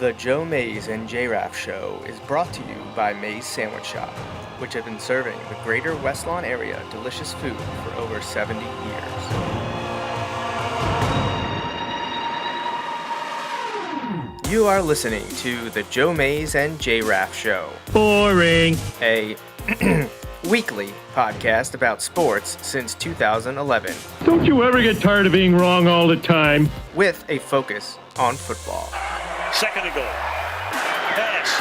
The Joe Mays and J-Raff Show is brought to you by Mays Sandwich Shop, which have been serving the greater West Lawn area delicious food for over 70 years. You are listening to the Joe Mays and J-Raff Show. Boring. A weekly podcast about sports since 2011. Don't you ever get tired of being wrong all the time? With a focus on football. Second and goal. Pass.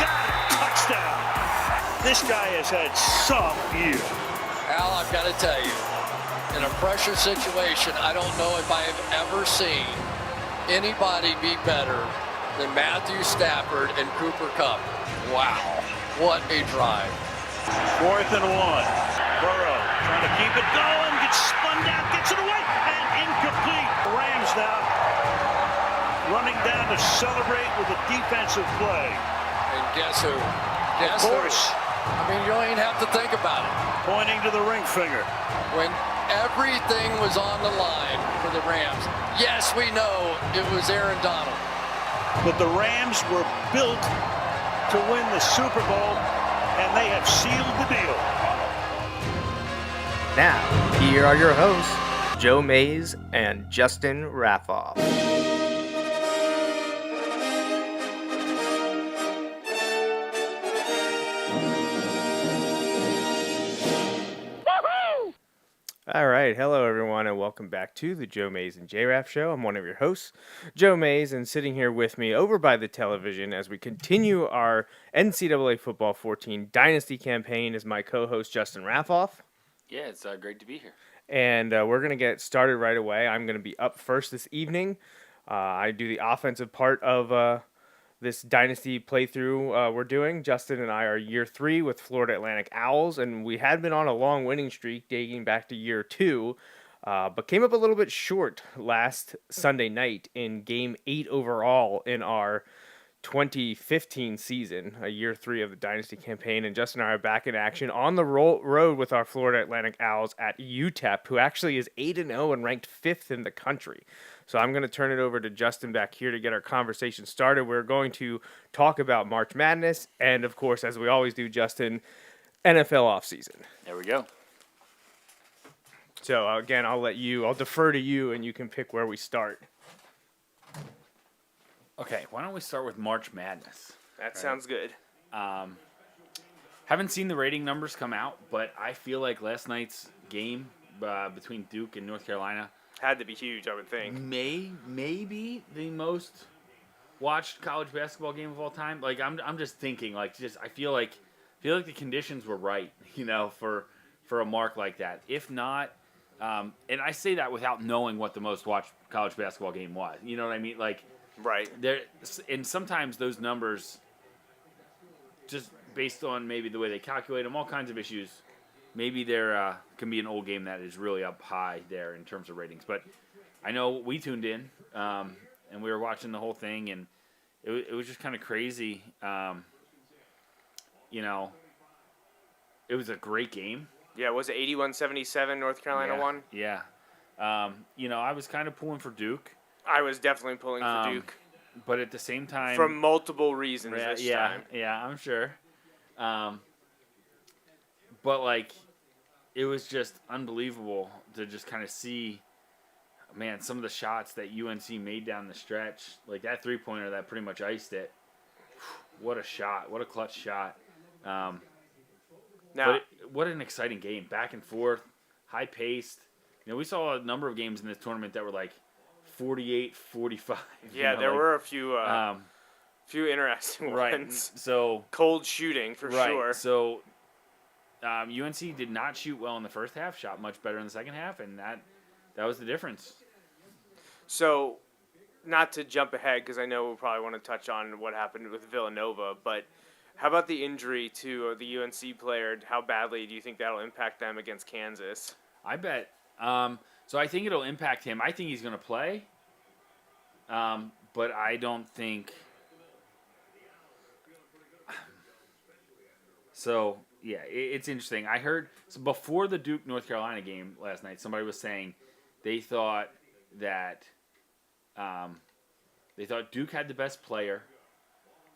Got it. Touchdown. This guy has had some year. Al, I've got to tell you, in a pressure situation, I don't know if I have ever seen anybody be better than Matthew Stafford and Cooper Kupp. Wow. What a drive. 4th and 1. Burrow trying to keep it going. Gets spun down. Gets it away. And incomplete. Rams now running down to celebrate with a defensive play. And guess who? Of course. I mean, you don't even have to think about it. Pointing to the ring finger. When everything was on the line for the Rams, yes, we know it was Aaron Donald. But the Rams were built to win the Super Bowl, and they have sealed the deal. Now, here are your hosts, Joe Mays and Justin Raffoff. All right, hello everyone, and welcome back to the Joe Mays and J-Raff Show. I'm one of your hosts, Joe Mays, and sitting here with me over by the television as we continue our NCAA Football 14 Dynasty campaign is my co-host, Justin Raffoff. Yeah, it's great to be here. And we're going to get started right away. I'm going to be up first this evening. I do the offensive part of this Dynasty playthrough we're doing. Justin and I are year 3 with Florida Atlantic Owls, and we had been on a long winning streak dating back to year 2, but came up a little bit short last Sunday night in game 8 overall in our 2015 season, year 3 of the Dynasty campaign, and Justin and I are back in action on the road with our Florida Atlantic Owls at UTEP, who actually is 8-0 and ranked 5th in the country. So I'm going to turn it over to Justin back here to get our conversation started. We're going to talk about March Madness and, of course, as we always do, Justin, NFL offseason. There we go. So, again, I'll defer to you, and you can pick where we start. Okay, why don't we start with March Madness? That sounds good. Haven't seen the rating numbers come out, but I feel like last night's game between Duke and North Carolina Had to be huge, I would think. maybe the most watched college basketball game of all time. Like I'm just thinking, I feel like the conditions were right, for a mark like that. If not, and I say that without knowing what the most watched college basketball game was. You know what I mean? Right. And sometimes those numbers, just based on maybe the way they calculate them, all kinds of issues, maybe there can be an old game that is really up high there in terms of ratings. But I know we tuned in, and we were watching the whole thing, and it was just kind of crazy. It was a great game. Yeah, was it 81-77 North Carolina won? Yeah. I was kind of pulling for Duke. I was definitely pulling for Duke. But at the same time... For multiple reasons this time. Yeah, I'm sure. But, it was just unbelievable to just kind of see, man, some of the shots that UNC made down the stretch. Like, that three-pointer that pretty much iced it. What a shot. What a clutch shot. What an exciting game. Back and forth, high-paced. We saw a number of games in this tournament that were, 48-45. Yeah, there were a few interesting ones. So cold shooting for sure. So UNC did not shoot well in the first half, shot much better in the second half, and that was the difference. So, not to jump ahead, because I know we'll probably want to touch on what happened with Villanova, but how about the injury to the UNC player? How badly do you think that'll impact them against Kansas? I bet. So I think it'll impact him. I think he's going to play, but I don't think. So yeah, it's interesting. I heard before the Duke North Carolina game last night, somebody was saying they thought that They thought Duke had the best player,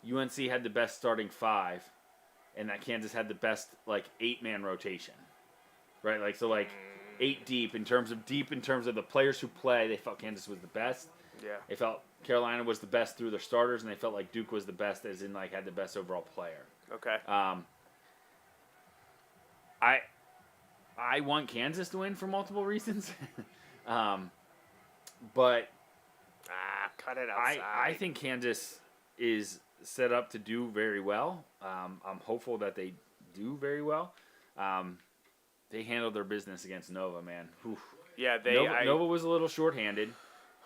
UNC had the best starting 5, and that Kansas had the best 8-man rotation, right? 8 deep in terms of the players who play. They felt Kansas was the best. Yeah. They felt Carolina was the best through their starters, and they felt like Duke was the best, as in had the best overall player. Okay. I want Kansas to win for multiple reasons, but cut it outside. I think Kansas is set up to do very well. I'm hopeful that they do very well. They handled their business against Nova, man. Whew. Yeah, Nova was a little shorthanded,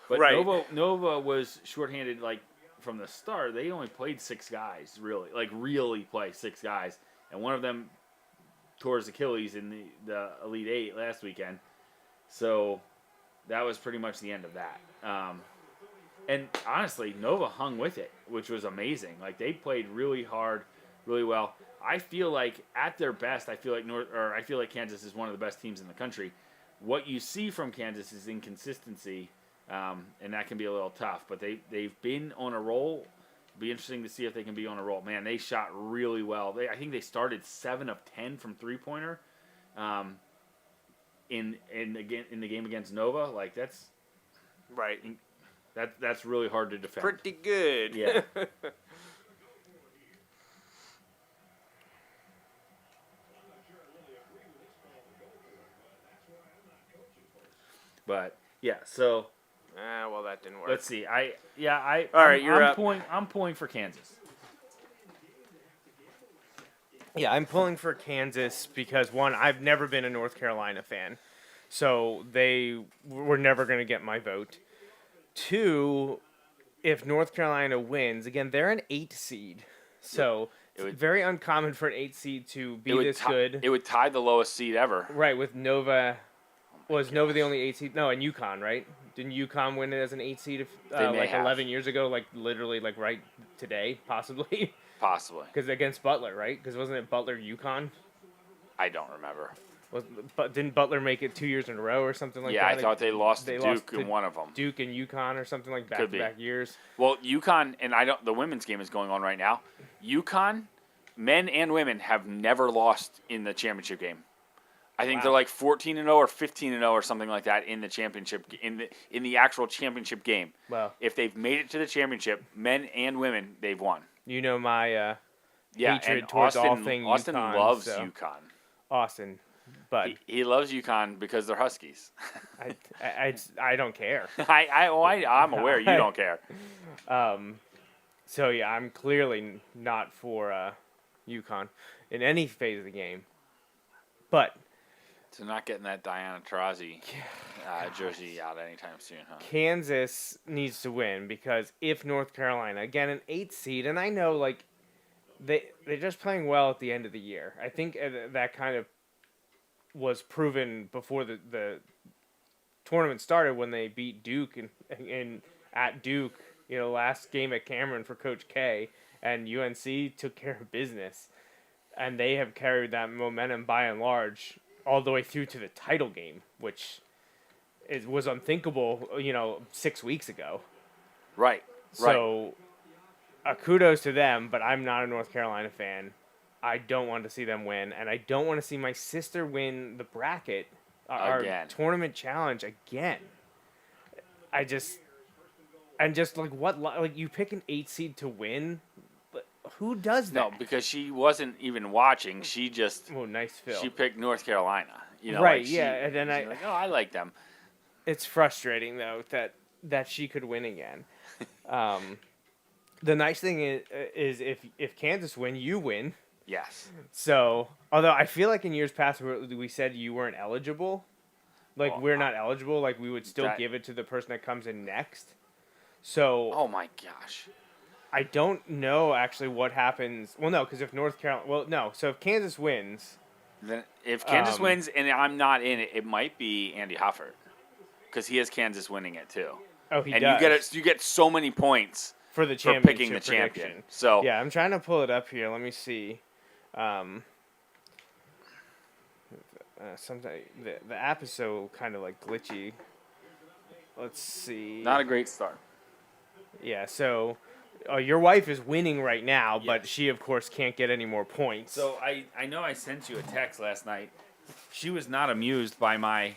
but Right. Nova was shorthanded from the start. They only played 6 guys, really play 6 guys, and one of them tore his Achilles in the Elite 8 last weekend. So that was pretty much the end of that. And honestly, Nova hung with it, which was amazing. They played really hard, really well. I feel like at their best, I feel like Kansas is one of the best teams in the country. What you see from Kansas is inconsistency, and that can be a little tough. But they've been on a roll. It'll be interesting to see if they can be on a roll. Man, they shot really well. I think they started 7 of 10 from 3-pointer. In the game against Nova, that's right. That's really hard to defend. Pretty good. Yeah. But yeah, so well, that didn't work. let's see. All right, you're up. I'm pulling for Kansas. Yeah, I'm pulling for Kansas because, one, I've never been a North Carolina fan, so they were never going to get my vote. 2, if North Carolina wins, again, they're an 8 seed, so it's very uncommon for an 8 seed to be this good. It would tie the lowest seed ever. Right, with Nova. Was Nova the only 8 seed? No, and UConn, right? Didn't UConn win it as an 8 seed 11 years ago, literally right today, possibly? Possibly. Because against Butler, right? Because wasn't it Butler UConn? I don't remember. But didn't Butler make it 2 years in a row or something like that? Yeah, I thought they lost to lost Duke in one of them. Duke and UConn or something like back-to-back years. Well, UConn, and the women's game is going on right now. UConn, men and women, have never lost in the championship game. I think they're 14-0 or 15-0 or something like that in the championship in the actual championship game. Wow. If they've made it to the championship, men and women, they've won. You know my hatred and towards Austin, all things Austin UConn. loves so. UConn. Austin, but He loves UConn because they're Huskies. I don't care. I'm aware you don't care. So yeah, I'm clearly not for UConn in any phase of the game. But So not getting that Diana Taurasi jersey out anytime soon, huh? Kansas needs to win because if North Carolina, again, an 8 seed, and I know they're just playing well at the end of the year. I think that kind of was proven before the tournament started when they beat Duke and at Duke, last game at Cameron for Coach K, and UNC took care of business, and they have carried that momentum by and large all the way through to the title game, which was unthinkable, 6 weeks ago. Right. So, kudos to them, but I'm not a North Carolina fan. I don't want to see them win, and I don't want to see my sister win the bracket, our tournament challenge again. You pick an 8 seed to win. Who does that? No, because she wasn't even watching. She just nice Phil. She picked North Carolina. Right? And then I like them. It's frustrating though that she could win again. The nice thing is if Kansas win, you win. Yes. So, although I feel like in years past we said you weren't eligible, we're not eligible, we would still give it to the person that comes in next. So. Oh my gosh. I don't know actually what happens. Well, no, because if North Carolina. Well, no. So if Kansas wins. Then if Kansas wins and I'm not in it, it might be Andy Hufford, because he has Kansas winning it too. Oh, he and does. you get so many points for the for picking the champion. So yeah, I'm trying to pull it up here. Let me see. Sometimes the app is so kind of glitchy. Let's see. Not a great start. Yeah, so your wife is winning right now, but Yes. she, of course, can't get any more points. So I know I sent you a text last night. She was not amused by my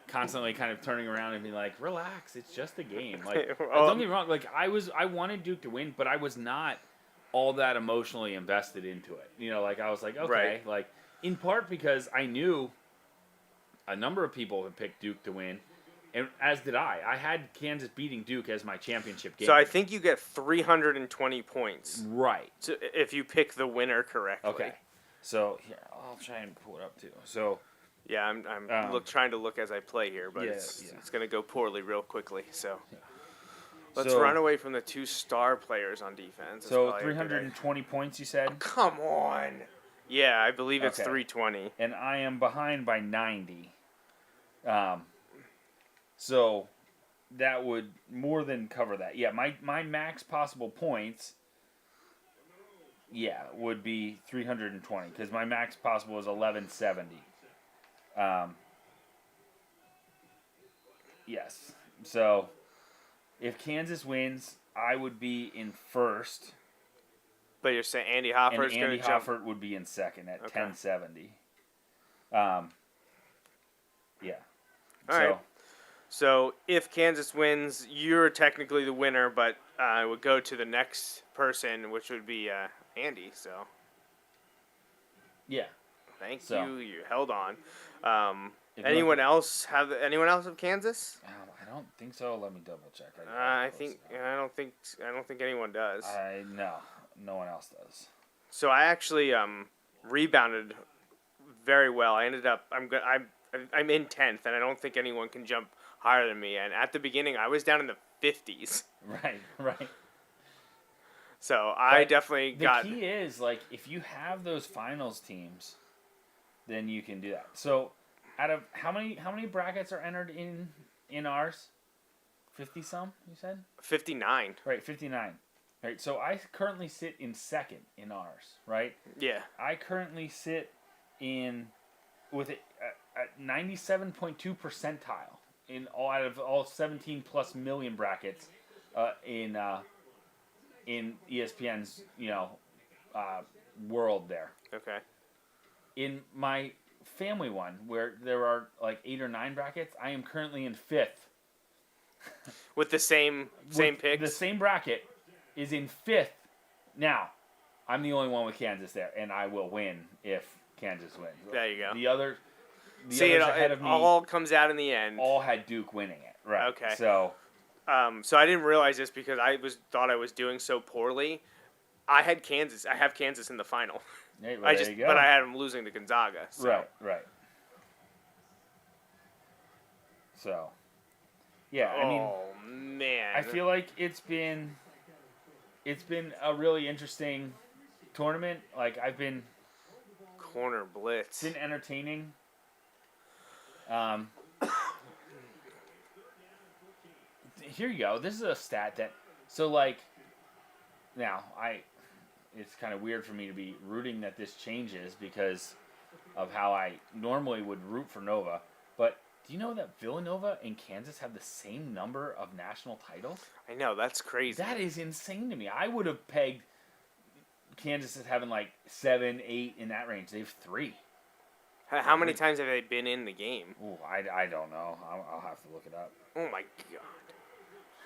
constantly kind of turning around and being like, "Relax, it's just a game." Like, don't get me wrong. Like, I wanted Duke to win, but I was not all that emotionally invested into it. Like I was like, okay, Right. like in part because I knew a number of people had picked Duke to win, and as did I. I had Kansas beating Duke as my championship game. So I think you get 320 points right. if you pick the winner correctly. Okay. So here, I'll try and pull it up too. So Yeah, I'm trying to look as I play here, but Yeah, it's yeah. going to go poorly real quickly. So let's So- run away from the 2 star players on defense. That's So probably a good idea. 320 points, you said, Come on. Yeah, I believe it's Okay. 320. and I am behind by 90. So that would more than cover that. Yeah, my max possible points. Yeah, would be 320 because my max possible is 1170. Yes. So if Kansas wins, I would be in first, But you're saying Andy and Hoffer's going Andy to jump. Hoffert would be in second at Okay. 1070. Yeah. All right. So if Kansas wins, you're technically the winner, but it would go to the next person, which would be Andy. So Yeah. thank So- you. You held on. If Anyone else have Kansas? I don't think so. Let me double check. I don't think anyone does. No one else does. So I actually rebounded very well. I ended up I'm in 10th, and I don't think anyone can jump higher than me. And at the beginning, I was down in the 50s. Right. So I But definitely The got. key is like if you have those finals teams, then you can do that. So out of how many brackets are entered in ours? 50 some, you said? 59. Right, 59. Right. So I currently sit in second in ours, right? Yeah. I currently sit in with it at 97.2 percentile in all out of all 17 plus million brackets in ESPN's world there. Okay. In my family one, where there are like 8 or 9 brackets, I am currently in 5th. With the same picks. The same bracket is in 5th. Now, I'm the only one with Kansas there, and I will win if Kansas wins. There you go. The others it ahead of me all comes out in the end. all had Duke winning it. Right. Okay. So, So I didn't realize this because thought I was doing so poorly. I had Kansas. I have Kansas in the final. hey, well, there you go. But I had them losing to Gonzaga. So. Right. So, yeah, I mean, Oh man. I feel like it's been a really interesting tournament. Like I've been corner blitz. it's been entertaining. Here you go. This is a stat that now it's kind of weird for me to be rooting that this changes because of how I normally would root for Nova. But do you know that Villanova and Kansas have the same number of national titles? I know, that's crazy. That is insane to me. I would have pegged Kansas as having like 7, 8 in that range. They have 3. How many times have they been in the game? Ooh, I don't know. I'll have to look it up. Oh my god.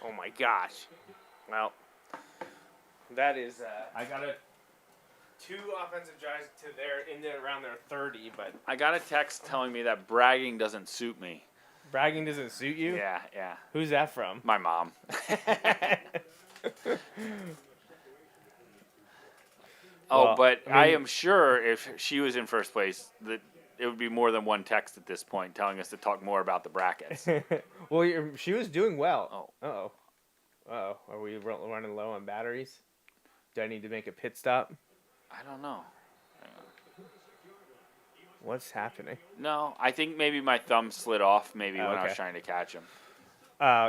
Oh my gosh. Well, that is I gotta. 2 offensive drives around their 30, but I got a text telling me that bragging doesn't suit me. bragging doesn't suit you? Yeah. Who's that from? My mom. Well, But I mean- I am sure if she was in first place, that it would be more than one text at this point telling us to talk more about the brackets. Well, she was doing well. Oh. Uh-oh. Uh-oh. Are we running low on batteries? Do I need to make a pit stop? I don't know. What's happening? No, I think maybe my thumb slid off maybe when I was okay. trying to catch him.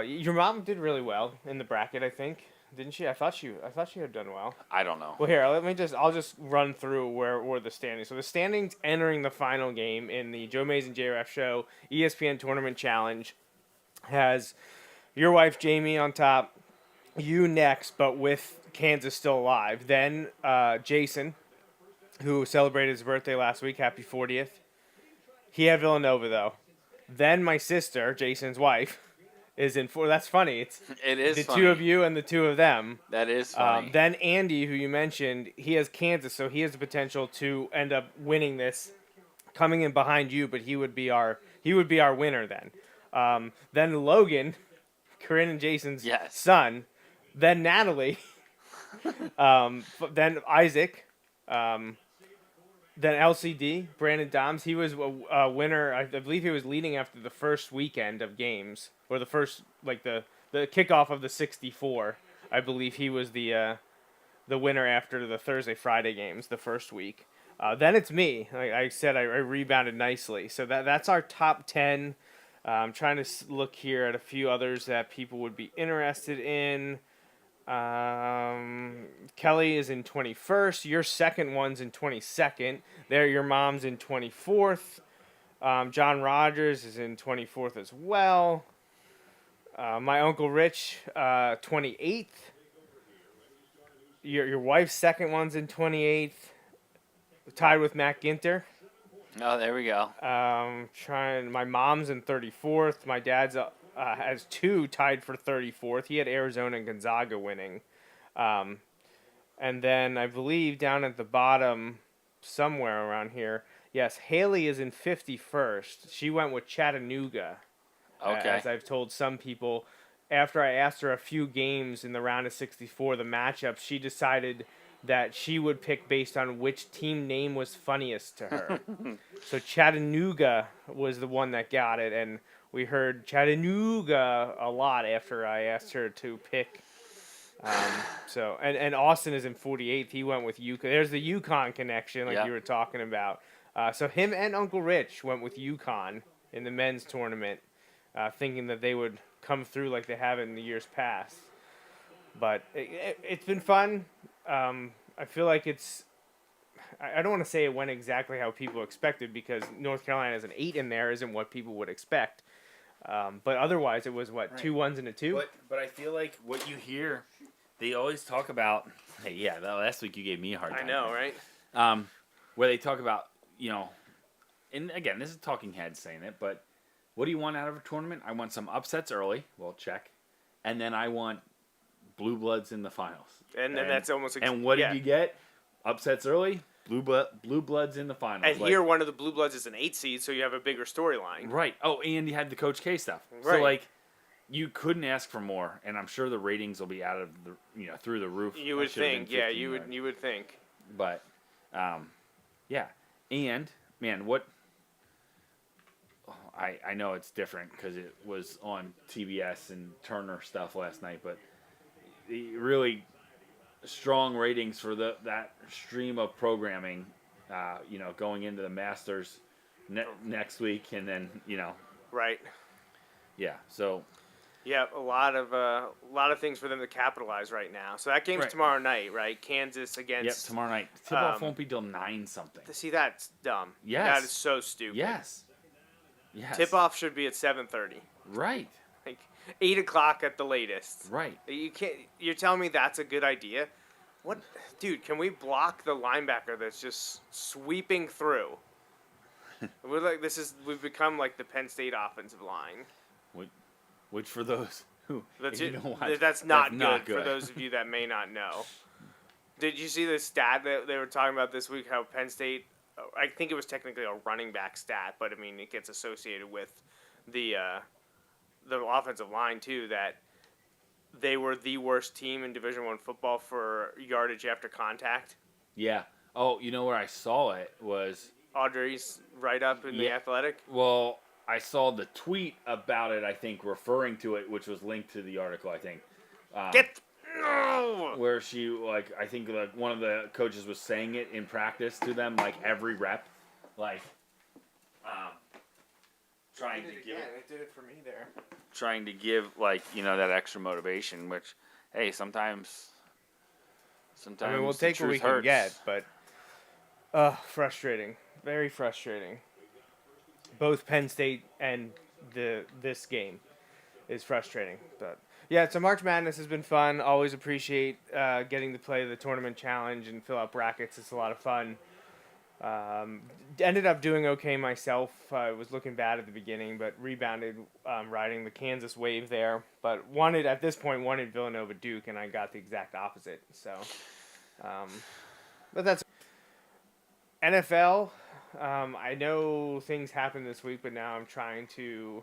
Your mom did really well in the bracket, I think. Didn't she? I thought she had done well. I don't know. Well, here, I'll just run through where the standings. So the standings entering the final game in the Joe Mays and J-Raff Show ESPN Tournament Challenge has your wife Jamie on top, You next, but with Kansas still alive. Then Jason, who celebrated his birthday last week. Happy 40th. He had Villanova, though. Then my sister, Jason's wife, is in 4. That's funny. It's It is the funny. 2 of you and the 2 of them. That is funny. Then Andy, who you mentioned, he has Kansas, so he has the potential to end up winning this, coming in behind you. But he would be our winner then. Then Logan, Corinne and Jason's Yes. son. Then Natalie. Then Isaac. Then LCD, Brandon Doms. He was a winner. I believe he was leading after the first weekend of games, or the first, like the kickoff of the 64. I believe he was the winner after the Thursday Friday games the first week. Then it's me. Like I said, I rebounded nicely. So that's our top 10. I'm trying to look here at a few others that people would be interested in. Kelly is in 21st. Your second one's in 22nd. There, your mom's in 24th. John Rogers is in 24th as well. My Uncle Rich, 28th. Your wife's second one's in 28th. Tied with Matt Ginter. Oh, there we go. My mom's in 34th. My dad's has 2 tied for 34th. He had Arizona and Gonzaga winning. And then I believe down at the bottom, somewhere around here, yes, Haley is in 51st. She went with Chattanooga. Okay. As I've told some people, after I asked her a few games in the round of 64, the matchups, she decided that she would pick based on which team name was funniest to her. So Chattanooga was the one that got it, and we heard Chattanooga a lot after I asked her to pick. And Austin is in 48th. He went with UConn. There's the UConn connection, like you were talking about. So him and Uncle Rich went with UConn in the men's tournament, thinking that they would come through like they have in the years past. But it's been fun. I feel like I don't want to say it went exactly how people expected, because North Carolina has an 8 in there isn't what people would expect. But otherwise, it was, what, 2 1s and a 2? But I feel like what you hear, they always talk about, hey, yeah, last week you gave me a hard time. I know, right? Where they talk about, and again, this is talking heads saying it, but what do you want out of a tournament? I want some upsets early. Well, check. And then I want blue bloods in the finals. And then that's almost... And what did you get? Upsets early, blue bloods in the finals. And here, one of the blue bloods is an 8 seed, so you have a bigger storyline. Right. Oh, and you had the Coach K stuff. Right. So, you couldn't ask for more, and I'm sure the ratings will be out of the, through the roof. You would think, yeah, you would think. But, yeah. And, man, what... I know it's different because it was on TBS and Turner stuff last night, but the really strong ratings for that stream of programming, going into the Masters next week, and then Right. Yeah. So. Yeah, a lot of things for them to capitalize right now. So that game's tomorrow night, right? Kansas against. Yep, tomorrow night. Tip-off won't be till 9 something. See, that's dumb. Yes. That is so stupid. Yes. Tip-off should be at 7:30. Right. Like 8 o'clock at the latest. Right. You can't. You're telling me that's a good idea? What, dude? Can we block the linebacker that's just sweeping through? We're like we've become like the Penn State offensive line. Which for those who that's not good for those of you that may not know. Did you see the stat that they were talking about this week? How Penn State, I think it was technically a running back stat, but I mean it gets associated with the offensive line too. That they were the worst team in Division I football for yardage after contact. Yeah. Oh, where I saw it was Audrey's write-up in The Athletic. Well, I saw the tweet about it, I think, referring to it, which was linked to the article, I think. Where she, I think one of the coaches was saying it in practice to them, every rep. Trying to give it did it for me there. Trying to give, that extra motivation, which, hey, sometimes I mean, we'll take what we can get, but frustrating. Very frustrating. Both Penn State and this game is frustrating. But Yeah, so March Madness has been fun. Always appreciate getting to play the tournament challenge and fill out brackets. It's a lot of fun. Um, Ended up doing okay myself. I was looking bad at the beginning, but rebounded riding the Kansas wave there. But at this point wanted Villanova Duke, and I got the exact opposite. So, but that's NFL. I know things happened this week, but now I'm trying to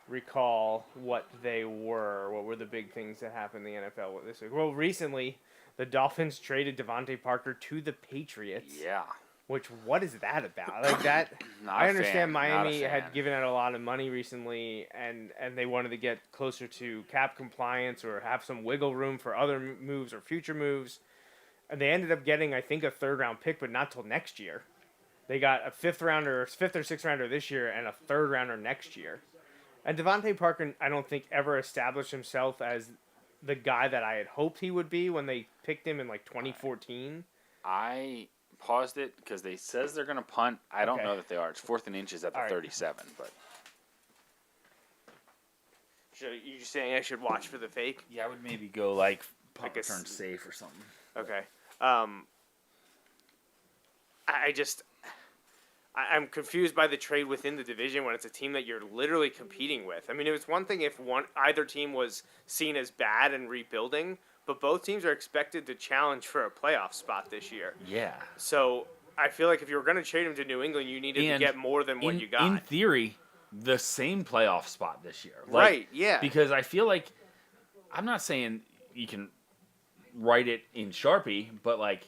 recall what they were. What were the big things that happened in the NFL this week? Well, recently, the Dolphins traded Devontae Parker to the Patriots. Yeah. Which, what is that about? Like that, Not I a understand fan, not a Miami fan. had given out a lot of money recently, and they wanted to get closer to cap compliance or have some wiggle room for other moves or future moves. And they ended up getting, I think, a third-round pick, but not till next year. They got a fifth or sixth rounder this year and a third rounder next year. And Devontae Parker, I don't think, ever established himself as the guy that I had hoped he would be when they picked him in like 2014. I paused it because they says they're going to punt. I don't Okay. know that they are. It's 4th and inches at the All right. 37, but You saying I should watch for the fake? Yeah, I would maybe go like punt Like a return s- safe or something. Okay. I'm confused by the trade within the division when it's a team that you're literally competing with. I mean, it was one thing if either team was seen as bad and rebuilding, but both teams are expected to challenge for a playoff spot this year. Yeah. So I feel like if you were going to trade him to New England, you needed to And get more than what in, you got. In theory, the same playoff spot this year. Right, yeah. Because I feel like, I'm not saying you can write it in Sharpie, but like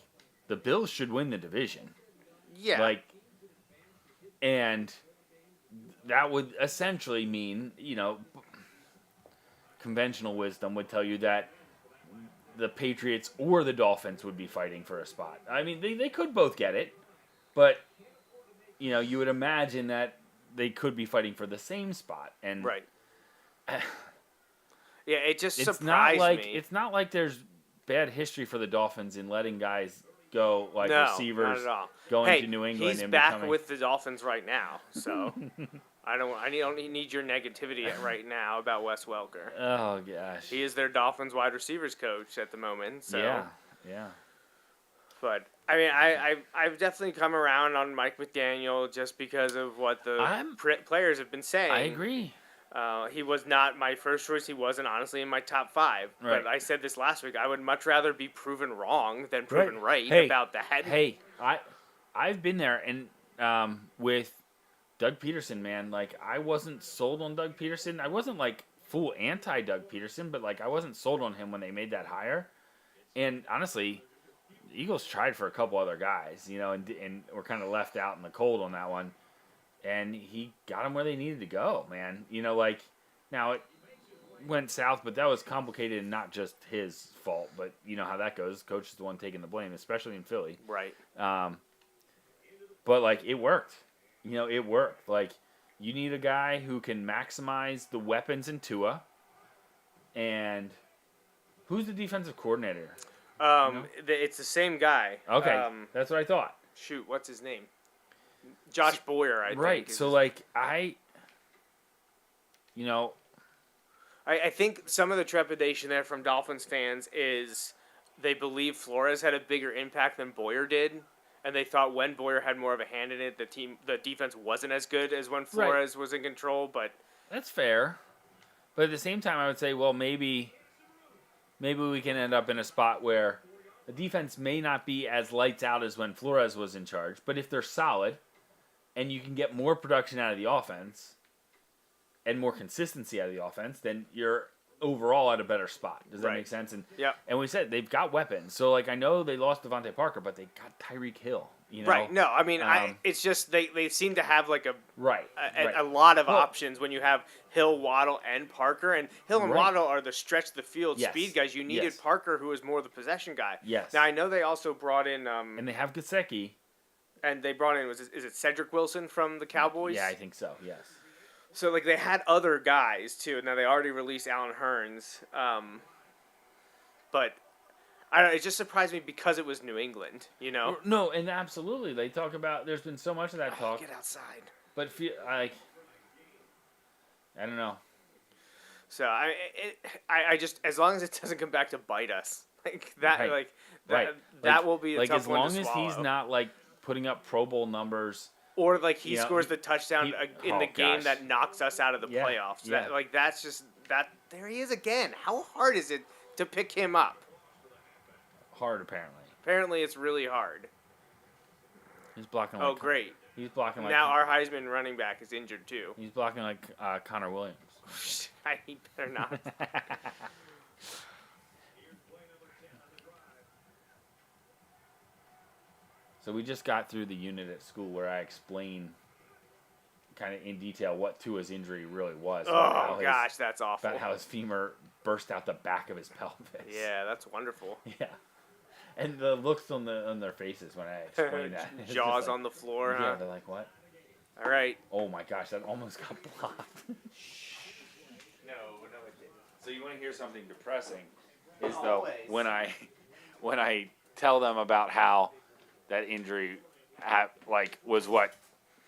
the Bills should win the division. Yeah. Like, and that would essentially mean, conventional wisdom would tell you that the Patriots or the Dolphins would be fighting for a spot. I mean, they could both get it, but, you would imagine that they could be fighting for the same spot. And right. Yeah, it just it's surprised not like me. it's not like there's bad history for the Dolphins in letting guys go, like No, receivers not at all. going to New England he's and back becoming. with the Dolphins right now, so I don't need your negativity right now about Wes Welker. Oh gosh. He is their Dolphins wide receivers coach at the moment. So. Yeah. But I mean, I've definitely come around on Mike McDaniel just because of what the players have been saying. I agree. He was not my first choice. He wasn't honestly in my top 5. Right. But I said this last week. I would much rather be proven wrong than proven right Hey, about that. Hey, I've been there, and with Doug Peterson, man, like I wasn't sold on Doug Peterson. I wasn't like full anti Doug Peterson, but like I wasn't sold on him when they made that hire. And honestly, the Eagles tried for a couple other guys, and were kind of left out in the cold on that one. And he got them where they needed to go, man. Now it went south, but that was complicated and not just his fault. But you know how that goes. Coach is the one taking the blame, especially in Philly. Right. But like it worked. It worked. Like you need a guy who can maximize the weapons in Tua. And who's the defensive coordinator? It's the same guy. Okay, that's what I thought. Shoot, what's his name? Josh Boyer, I think. Right. So like I think some of the trepidation there from Dolphins fans is they believe Flores had a bigger impact than Boyer did, and they thought when Boyer had more of a hand in it, the defense wasn't as good as when Flores was in control. But that's fair. But at the same time, I would say, well, maybe we can end up in a spot where the defense may not be as lights out as when Flores was in charge, but if they're solid and you can get more production out of the offense and more consistency out of the offense, then you're overall at a better spot. Does that make sense? And and we said they've got weapons. So like I know they lost Devontae Parker, but they got Tyreek Hill. Right. No, I mean it's just they seem to have like a lot of options when you have Hill, Waddle, and Parker. And Hill and Waddle are the stretch the field speed guys. You needed Parker, who was more the possession guy. Yes. Now I know they also brought in and they have Gesicki. And they brought in is it Cedric Wilson from the Cowboys? Yeah, I think so. Yes. So like they had other guys too. Now they already released Alan Hearns, but I don't know, it just surprised me because it was New England. No, and absolutely they talk about. There's been so much of that talk. Get outside. But I don't know. So I just as long as it doesn't come back to bite us like that, Right. like that, Right. that will be a like tough as one long to as swallow. he's not like putting up Pro Bowl numbers. Or like he You know, scores the touchdown in the game gosh. that knocks us out of the Yeah, playoffs. yeah. That like that's just that. There he is again. How hard is it to pick him up? Hard apparently. Apparently, it's really hard. He's blocking. Oh, Like, great! He's blocking like Now our Heisman running back is injured too. he's blocking like Connor Williams. He better not. So we just got through the unit at school where I explain kind of in detail what Tua's injury really was. Oh gosh, that's awful. About how his femur burst out the back of his pelvis. Yeah, that's wonderful. Yeah. And the looks on their faces when I explain that. It's just Jaws like, on the floor, yeah, huh? they're like, what? All right. Oh my gosh, that almost got blocked. No, it didn't. So you want to hear something depressing? Is though when I tell them about how that injury was what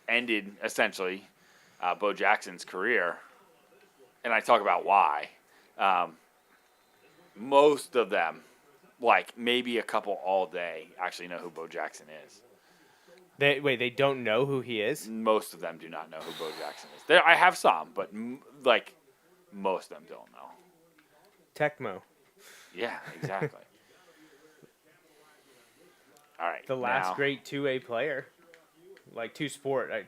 ended essentially Bo Jackson's career, and I talk about why. Most of them, like maybe a couple all day, actually know who Bo Jackson is. They don't know who he is? Most of them do not know who Bo Jackson is. I have some, but most of them don't know. Tecmo. Yeah, exactly. All right. The last now- great 2A player. Like two sport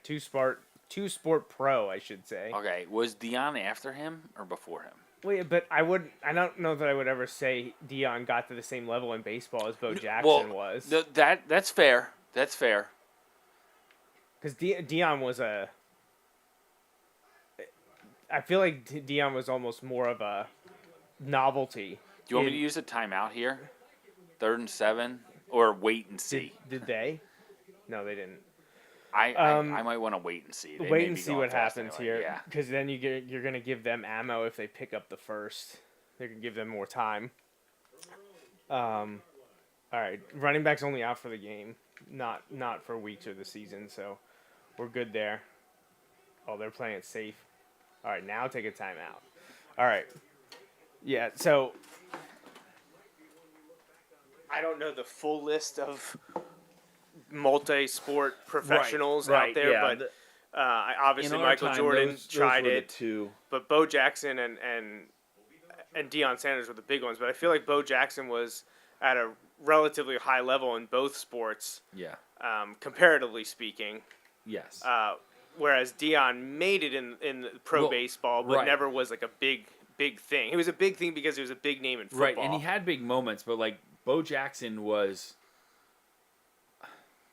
pro, I should say. Okay, was Dion after him or before him? Wait, but I don't know that I would ever say Dion got to the same level in baseball as Bo Jackson was. That's fair. That's fair. Because Dion was I feel like Dion was almost more of a novelty. Do you want me to use a timeout here? 3rd and 7, or wait and see? Did they? No, they didn't. I might want to wait and see. They may Wait and be see going what fast happens anyway. here. Yeah. Because then you're going to give them ammo if they pick up the first. They're going to give them more time. All right. Running back's only out for the game, not for weeks of the season, so we're good there. Oh, they're playing it safe. All right, now take a timeout. All right. Yeah, so I don't know the full list of multi-sport professionals out there, but obviously Michael Jordan tried it. But Bo Jackson and Deion Sanders were the big ones. But I feel like Bo Jackson was at a relatively high level in both sports, Yeah. comparatively speaking. Yes. Whereas Deion made it in pro baseball, but right. never was like a big thing. He was a big thing because he was a big name in football. Right, and he had big moments, but like Bo Jackson was,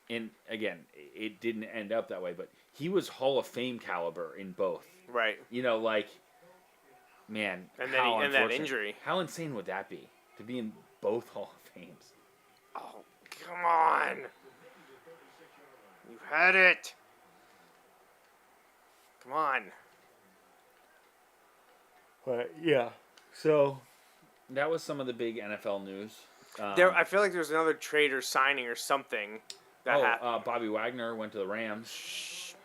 and again, it didn't end up that way, but he was Hall of Fame caliber in both. Right. You know, like, man, And how then that unfortunate. injury. How insane would that be to be in both Hall of Fames? Oh, come on. You had it. Come on. But yeah, so that was some of the big NFL news. I feel like there was another trade or signing or something that happened. Bobby Wagner went to the Rams.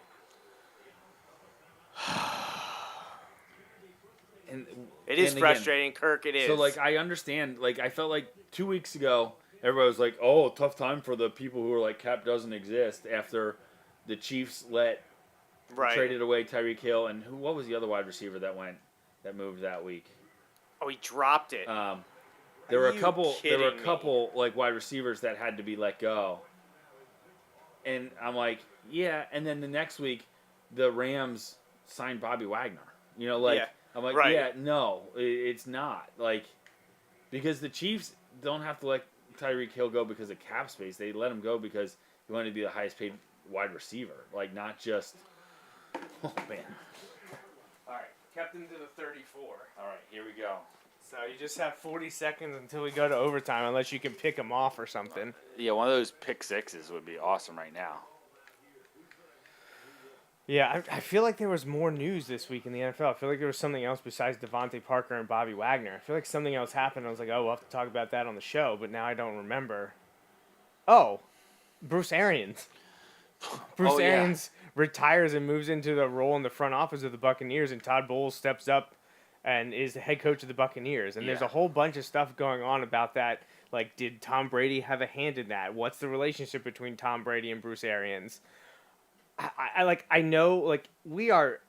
And It is and frustrating, Kirk. It is. So, like, I understand. Like, I felt like 2 weeks ago, everybody was like, "Oh, tough time for the people who are like Cap doesn't exist." After the Chiefs traded away Tyreek Hill and what was the other wide receiver that moved that week? Oh, he dropped it. There were a you couple kidding me? like wide receivers that had to be let go. And I'm like, yeah. And then the next week, the Rams signed Bobby Wagner. You know, like. Yeah. I'm like, Right. yeah, no, it's not. Like, because the Chiefs don't have to let Tyreek Hill go because of cap space. They let him go because he wanted to be the highest paid wide receiver. Like, not just, oh, man. All right, kept him to the 34. All right, here we go. So you just have 40 seconds until we go to overtime, unless you can pick him off or something. Yeah, one of those pick sixes would be awesome right now. Yeah, I feel like there was more news this week in the NFL. I feel like there was something else besides Devontae Parker and Bobby Wagner. I feel like something else happened. I was like, oh, we'll have to talk about that on the show, but now I don't remember. Oh, Bruce Arians. Bruce Arians retires and moves into the role in the front office of the Buccaneers, and Todd Bowles steps up and is the head coach of the Buccaneers. And there's Yeah. a whole bunch of stuff going on about that. Like, did Tom Brady have a hand in that? What's the relationship between Tom Brady and Bruce Arians? I know, like, we are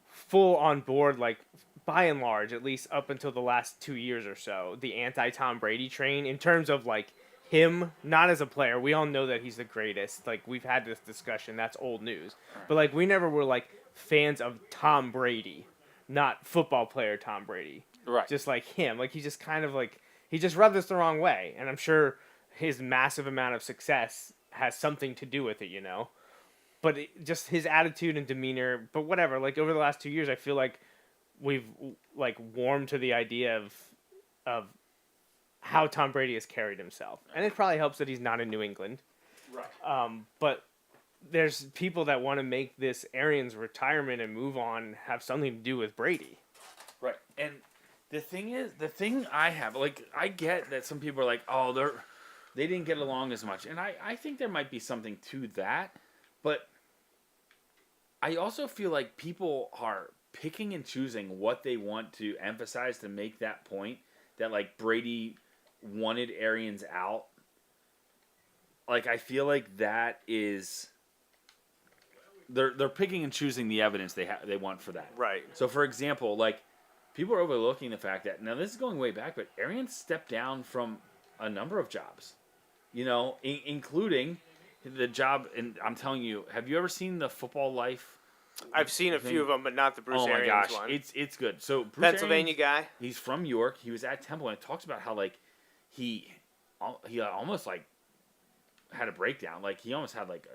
full on board, like, by and large, at least up until the last 2 years or so, the anti-Tom Brady train in terms of, like, him, not as a player. We all know that he's the greatest. Like, we've had this discussion. That's old news. But, like, we never were, like, fans of Tom Brady, not football player Tom Brady. Right. Just like him. Like, he just kind of, like, he just rubbed us the wrong way. And I'm sure his massive amount of success has something to do with it, you know? But just his attitude and demeanor, but whatever. Like, over the last 2 years, I feel like we've, like, warmed to the idea of how Tom Brady has carried himself. And it probably helps that he's not in New England. Right. But there's people that want to make this Arians retirement and move on have something to do with Brady. Right. And the thing I have, like, I get that some people are like, oh, they didn't get along as much. And I think there might be something to that. But I also feel like people are picking and choosing what they want to emphasize to make that point that, like, Brady wanted Arians out. Like, I feel like that is they're picking and choosing the evidence they want for that. Right. So, for example, like, people are overlooking the fact that, now this is going way back, but Arians stepped down from a number of jobs, you know, including the job. And I'm telling you, have you ever seen the Football Life? I've seen a few of them, but not the Bruce Oh my Arians gosh, one. it's good. So Bruce Pennsylvania Arians, guy. he's from York. He was at Temple, and it talks about how, like, he almost, like, had a breakdown. Like, he almost had like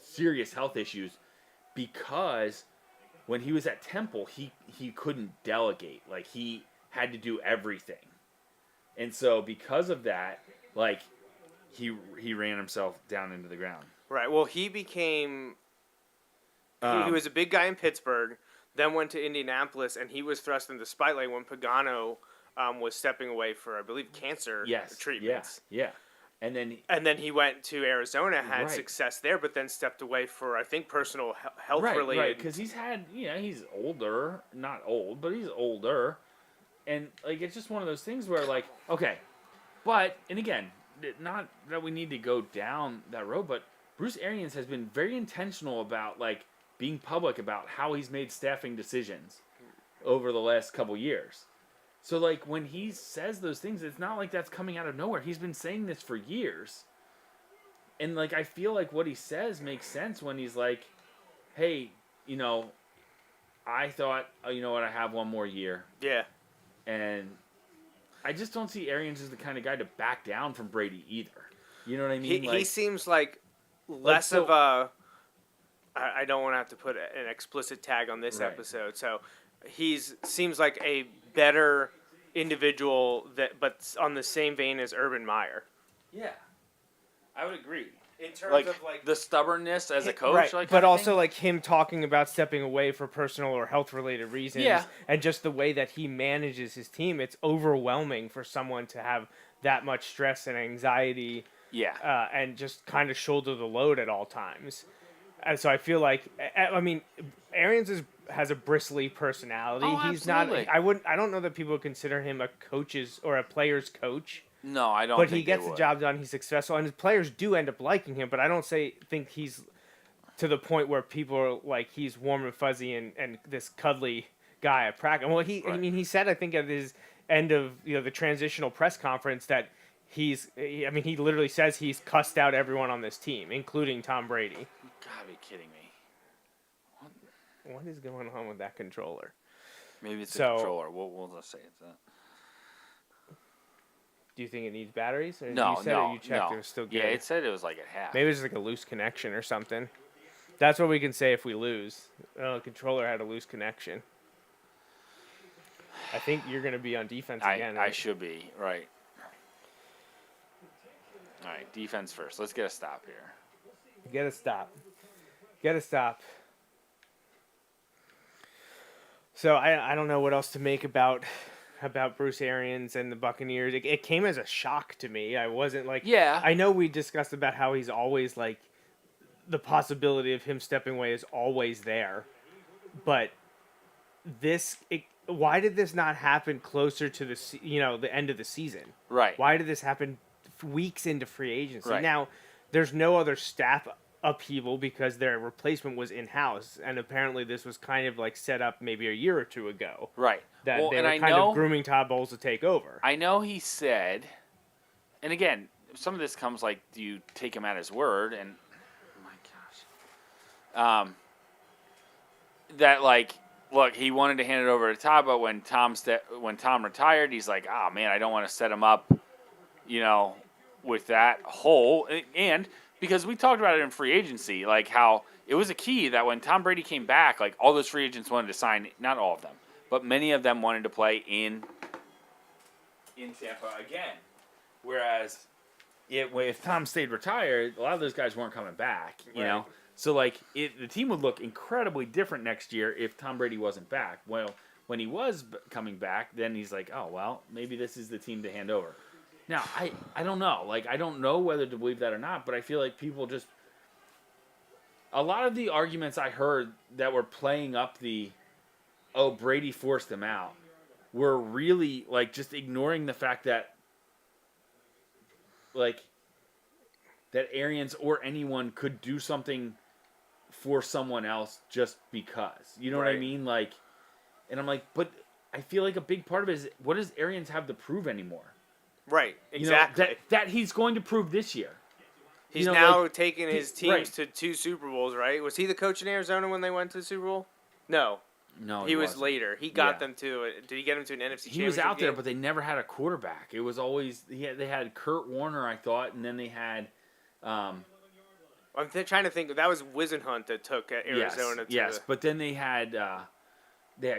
serious health issues because when he was at Temple, he couldn't delegate. Like, he had to do everything, and so because of that, like, he ran himself down into the ground. Right. Well, he became. He was a big guy in Pittsburgh, then went to Indianapolis, and he was thrust into the spotlight when Pagano was stepping away for, I believe, cancer treatments. Yeah. And then he went to Arizona, had Right. success there, but then stepped away for, I think, personal health related. Right, because he's had, he's older, not old, but he's older, and, like, it's just one of those things where, like, okay, but, and again, not that we need to go down that road, but Bruce Arians has been very intentional about, like, being public about how he's made staffing decisions over the last couple years. So, like, when he says those things, it's not like that's coming out of nowhere. He's been saying this for years. And, like, I feel like what he says makes sense when he's like, hey, I thought, you know what, I have one more year. Yeah. And I just don't see Arians as the kind of guy to back down from Brady either. You know what I mean? He seems like less of a... I don't want to have to put an explicit tag on this episode. So seems like a better individual, but on the same vein as Urban Meyer. Yeah. I would agree. In terms Like, the stubbornness as a coach, right, but also like him talking about stepping away for personal or health related reasons, Yeah. and just the way that he manages his team, it's overwhelming for someone to have that much stress and anxiety, Yeah. and just kind of shoulder the load at all times. And so I feel like, I mean, Arians has a bristly personality. Oh, He's not. absolutely. I don't know that people would consider him a coach's or a player's coach. No, I don't. But think he gets they the would. job done. He's successful, and his players do end up liking him. But I don't think he's to the point where people are like he's warm and fuzzy and this cuddly guy at practice. Well, I mean, he said, I think at his end of the transitional press conference that he literally says he's cussed out everyone on this team, including Tom Brady. You gotta be kidding me. What is going on with that controller? Maybe it's So- the controller. We'll just say it's that. Do you think it needs batteries? Or No, you said no, it, you checked no. it was still good. Yeah, it said it was like at half. Maybe it's just like a loose connection or something. That's what we can say if we lose. The controller had a loose connection. I think you're going to be on defense again. I should be, right. All right, defense first. Let's get a stop here. Get a stop. Get a stop. So I don't know what else to make about Bruce Arians and the Buccaneers. It came as a shock to me. I wasn't like... Yeah. I know we discussed about how he's always like... The possibility of him stepping away is always there. But why did this not happen closer to the end of the season? Right. Why did this happen weeks into free agency? Right. Now, there's no other staff upheaval because their replacement was in-house, and apparently this was kind of like set up maybe a year or two ago. Right. That Well, they and were I kind know- of grooming Todd Bowles to take over. I know he said, and again, some of this comes like, do you take him at his word? And oh my gosh, that like, look, he wanted to hand it over to Todd, but when Tom retired, he's like, oh man, I don't want to set him up, with that hole. And because we talked about it in free agency, like how it was a key that when Tom Brady came back, like all those free agents wanted to sign, not all of them, but many of them wanted to play in Tampa again. Whereas if Tom stayed retired, a lot of those guys weren't coming back, you know? So, like, the team would look incredibly different next year if Tom Brady wasn't back. Well, when he was coming back, then he's like, oh, well, maybe this is the team to hand over. Now, I don't know. Like, I don't know whether to believe that or not, but I feel like people just... A lot of the arguments I heard that were playing up Brady forced him out, were really, like, just ignoring the fact that, like, that Arians or anyone could do something for someone else just because. You know what I mean? Like, and I'm like, but I feel like a big part of it is, what does Arians have to prove anymore? Right, exactly. That he's going to prove this year. He's now taking his teams to 2 Super Bowls, right? Was he the coach in Arizona when they went to the Super Bowl? No, he was wasn't. later. He got them to it. Did he get them to an NFC Championship He was out there, game? but they never had a quarterback. It was always they had Kurt Warner, I thought, and then they had. I'm trying to think. That was Wisenhunt that took Arizona. But then they had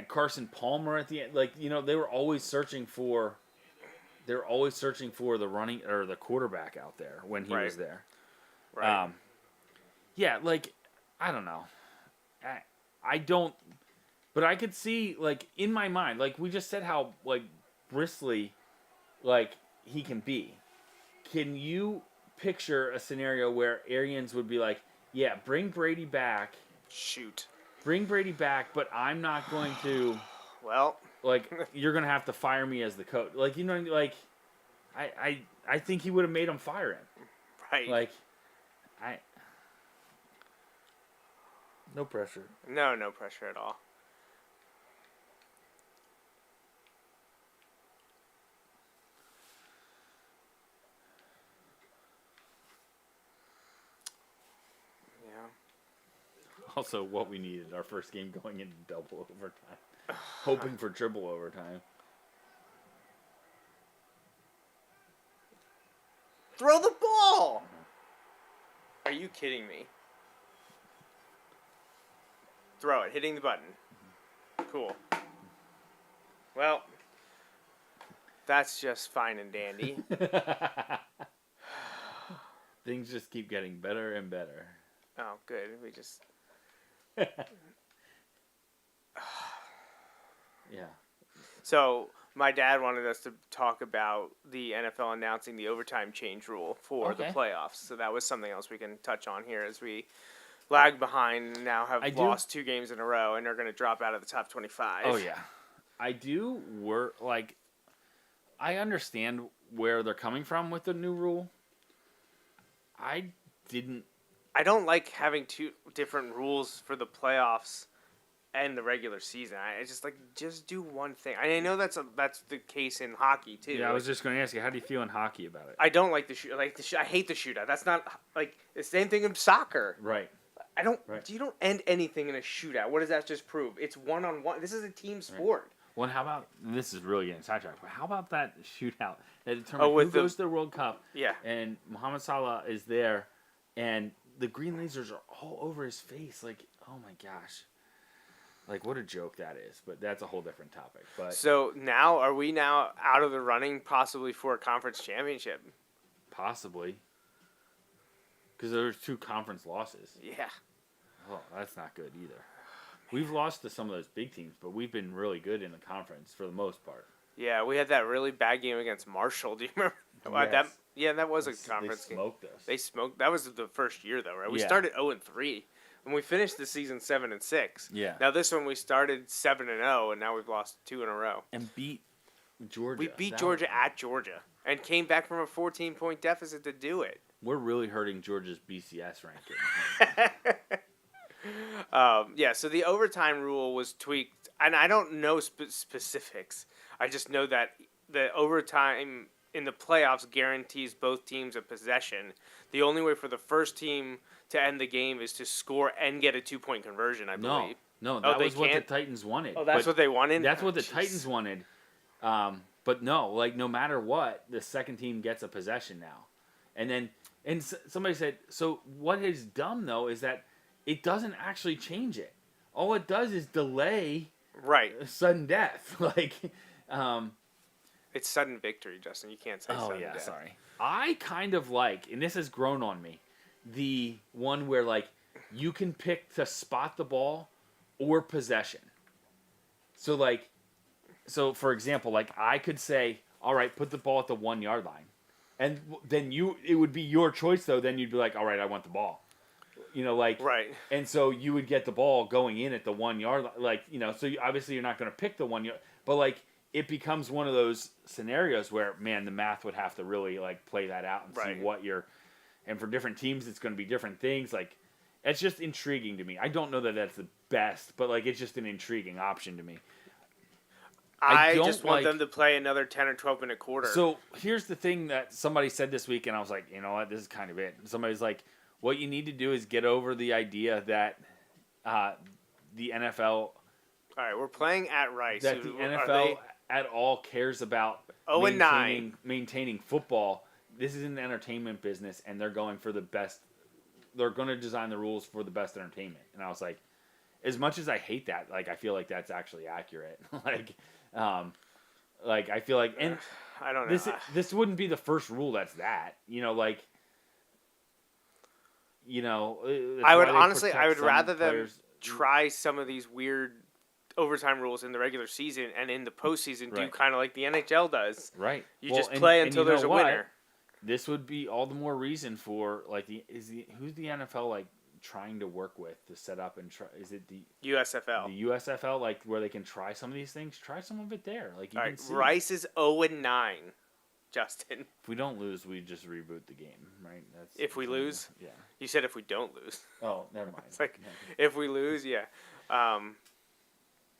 Carson Palmer at the end. Like, they were always searching for. They were always searching for the running or the quarterback out there when he was there. Right. Like, I don't know. I don't. But I could see, like, in my mind, like we just said, how like bristly, like he can be. Can you picture a scenario where Arians would be like, yeah, bring Brady back. Bring Brady back, but I'm not going to. Well, like, you're going to have to fire me as the coach. Like, like, I think he would have made him fire him. Right. Like, no pressure. No pressure at all. Also, what we needed, our first game going into double overtime. Hoping for triple overtime. Throw the ball! Are you kidding me? Throw it, hitting the button. Cool. Well, that's just fine and dandy. Things just keep getting better and better. Oh, good. We just... Yeah. So, my dad wanted us to talk about the NFL announcing the overtime change rule for the playoffs. So that was something else we can touch on here as we lag behind and now have lost 2 games in a row and are going to drop out of the top 25. Oh, yeah. I do I understand where they're coming from with the new rule. I don't like having 2 different rules for the playoffs and the regular season. I just do one thing. I know that's the case in hockey too. Yeah, I was just going to ask you, how do you feel in hockey about it? I don't like the shoot. I hate the shootout. That's not like the same thing in soccer. Right. I don't. Right. You don't end anything in a shootout. What does that just prove? It's 1-on-1. This is a team sport. Right. Well, how about this is really getting sidetracked? But how about that shootout that determines who goes to the World Cup? Yeah. And Mohamed Salah is there, and the green lasers are all over his face. Like, oh my gosh. Like, what a joke that is. But that's a whole different topic. But so now, are we now out of the running possibly for a conference championship? Possibly. Because there's 2 conference losses. Yeah. Oh, that's not good either. We've lost to some of those big teams, but we've been really good in the conference for the most part. Yeah, we had that really bad game against Marshall. Do you remember? Yes. That was a conference game. They smoked us. They smoked. That was the first year, though, right? We started 0-3 And we finished the season 7-6. Yeah. Now this one we started 7-0, and now we've lost 2 in a row. And beat Georgia. We beat That Georgia was- at Georgia and came back from a 14-point deficit to do it. We're really hurting Georgia's BCS ranking. Yeah, so the overtime rule was tweaked, and I don't know specifics. I just know that the overtime in the playoffs guarantees both teams a possession. The only way for the first team to end the game is to score and get a 2-point conversion, I believe. No, Oh, that they was what the can't? Titans wanted. Oh, that's But what they wanted? That's what the Jeez. Titans wanted. But no, like no matter what, the second team gets a possession now. And somebody said, so what is dumb though is that it doesn't actually change it. All it does is delay Right. sudden death. It's sudden victory, Justin. You can't say sudden death. Sorry. I kind of like, and this has grown on me, the one where like you can pick to spot the ball or possession. So for example, like I could say, all right, put the ball at the 1 yard line, and then it would be your choice though. Then you'd be like, all right, I want the ball. Right. And so you would get the ball going in at the 1 yard line, so obviously you're not going to pick the 1 yard, but like it becomes one of those scenarios where, man, the math would have to really like play that out and Right. see what and for different teams, it's going to be different things. Like, it's just intriguing to me. I don't know that that's the best, but like it's just an intriguing option to me. I don't just want like- them to play another 10 or 12 minute quarter. So here's the thing that somebody said this week, and I was like, you know what, this is kind of it. Somebody's like, what you need to do is get over the idea that the NFL, all right, we're playing at Rice. that the Are NFL they- at all cares about 0-9. maintaining football. This is an entertainment business, and they're going for the best. They're going to design the rules for the best entertainment. And I was like, as much as I hate that, like I feel like that's actually accurate. Like I feel like, and I don't know. this wouldn't be the first rule that's that. That's I would why they honestly, I protect would some rather them players. try some of these weird overtime rules in the regular season, and in the postseason do Right. kind of like the NHL does. Right. You Well, just and- play and until you know there's a what? winner. This would be all the more reason for like who's the NFL like trying to work with to set up and try? Is it the USFL. USFL like where they can try some of these things? Try some of it there. Like you All can right, see. Rice is 0-9. Justin, If we don't lose, we just reboot the game, right? That's if we lose, Yeah. you said if we don't lose. Oh, never mind. It's like if we lose, yeah.